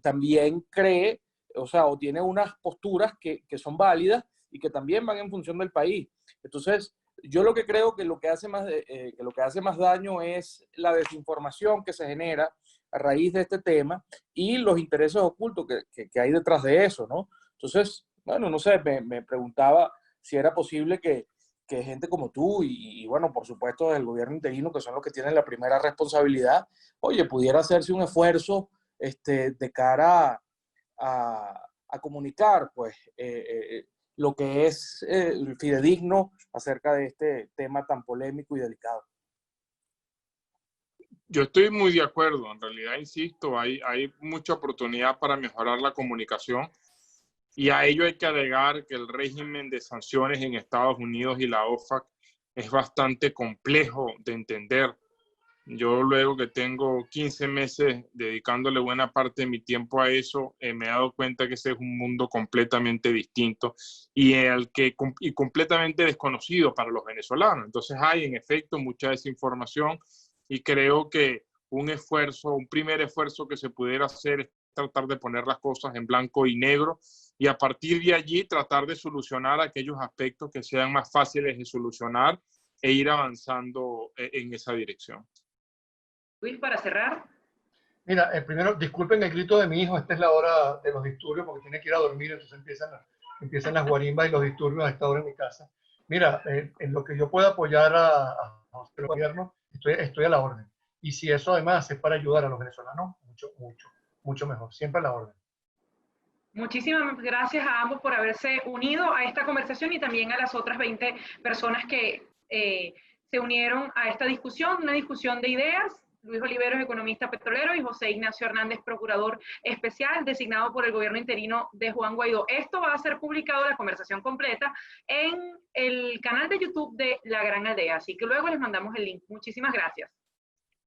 también cree, o sea, o tiene unas posturas que son válidas y que también van en función del país. Entonces, yo lo que creo que lo que hace más daño es la desinformación que se genera a raíz de este tema y los intereses ocultos que hay detrás de eso, ¿no? Entonces, bueno, no sé, me preguntaba si era posible que gente como tú y, bueno, por supuesto, del gobierno interino, que son los que tienen la primera responsabilidad, oye, pudiera hacerse un esfuerzo de cara a comunicar, pues, lo que es fidedigno acerca de este tema tan polémico y delicado. Yo estoy muy de acuerdo. En realidad, insisto, hay mucha oportunidad para mejorar la comunicación y a ello hay que agregar que el régimen de sanciones en Estados Unidos y la OFAC es bastante complejo de entender. Yo luego que tengo 15 meses dedicándole buena parte de mi tiempo a eso, me he dado cuenta que ese es un mundo completamente distinto y completamente desconocido para los venezolanos. Entonces hay en efecto mucha desinformación y creo que un primer esfuerzo que se pudiera hacer es tratar de poner las cosas en blanco y negro y a partir de allí tratar de solucionar aquellos aspectos que sean más fáciles de solucionar e ir avanzando en esa dirección. Luis, para cerrar. Mira, primero, disculpen el grito de mi hijo, esta es la hora de los disturbios porque tiene que ir a dormir, entonces empiezan las guarimbas y los disturbios a esta hora en mi casa. Mira, en lo que yo pueda apoyar a el gobierno, estoy a la orden. Y si eso además es para ayudar a los venezolanos, mucho mejor, siempre a la orden. Muchísimas gracias a ambos por haberse unido a esta conversación y también a las otras 20 personas que se unieron a esta discusión, una discusión de ideas. Luis Oliveros, economista petrolero, y José Ignacio Hernández, procurador especial designado por el gobierno interino de Juan Guaidó. Esto va a ser publicado, la conversación completa, en el canal de YouTube de La Gran Aldea, así que luego les mandamos el link. Muchísimas gracias.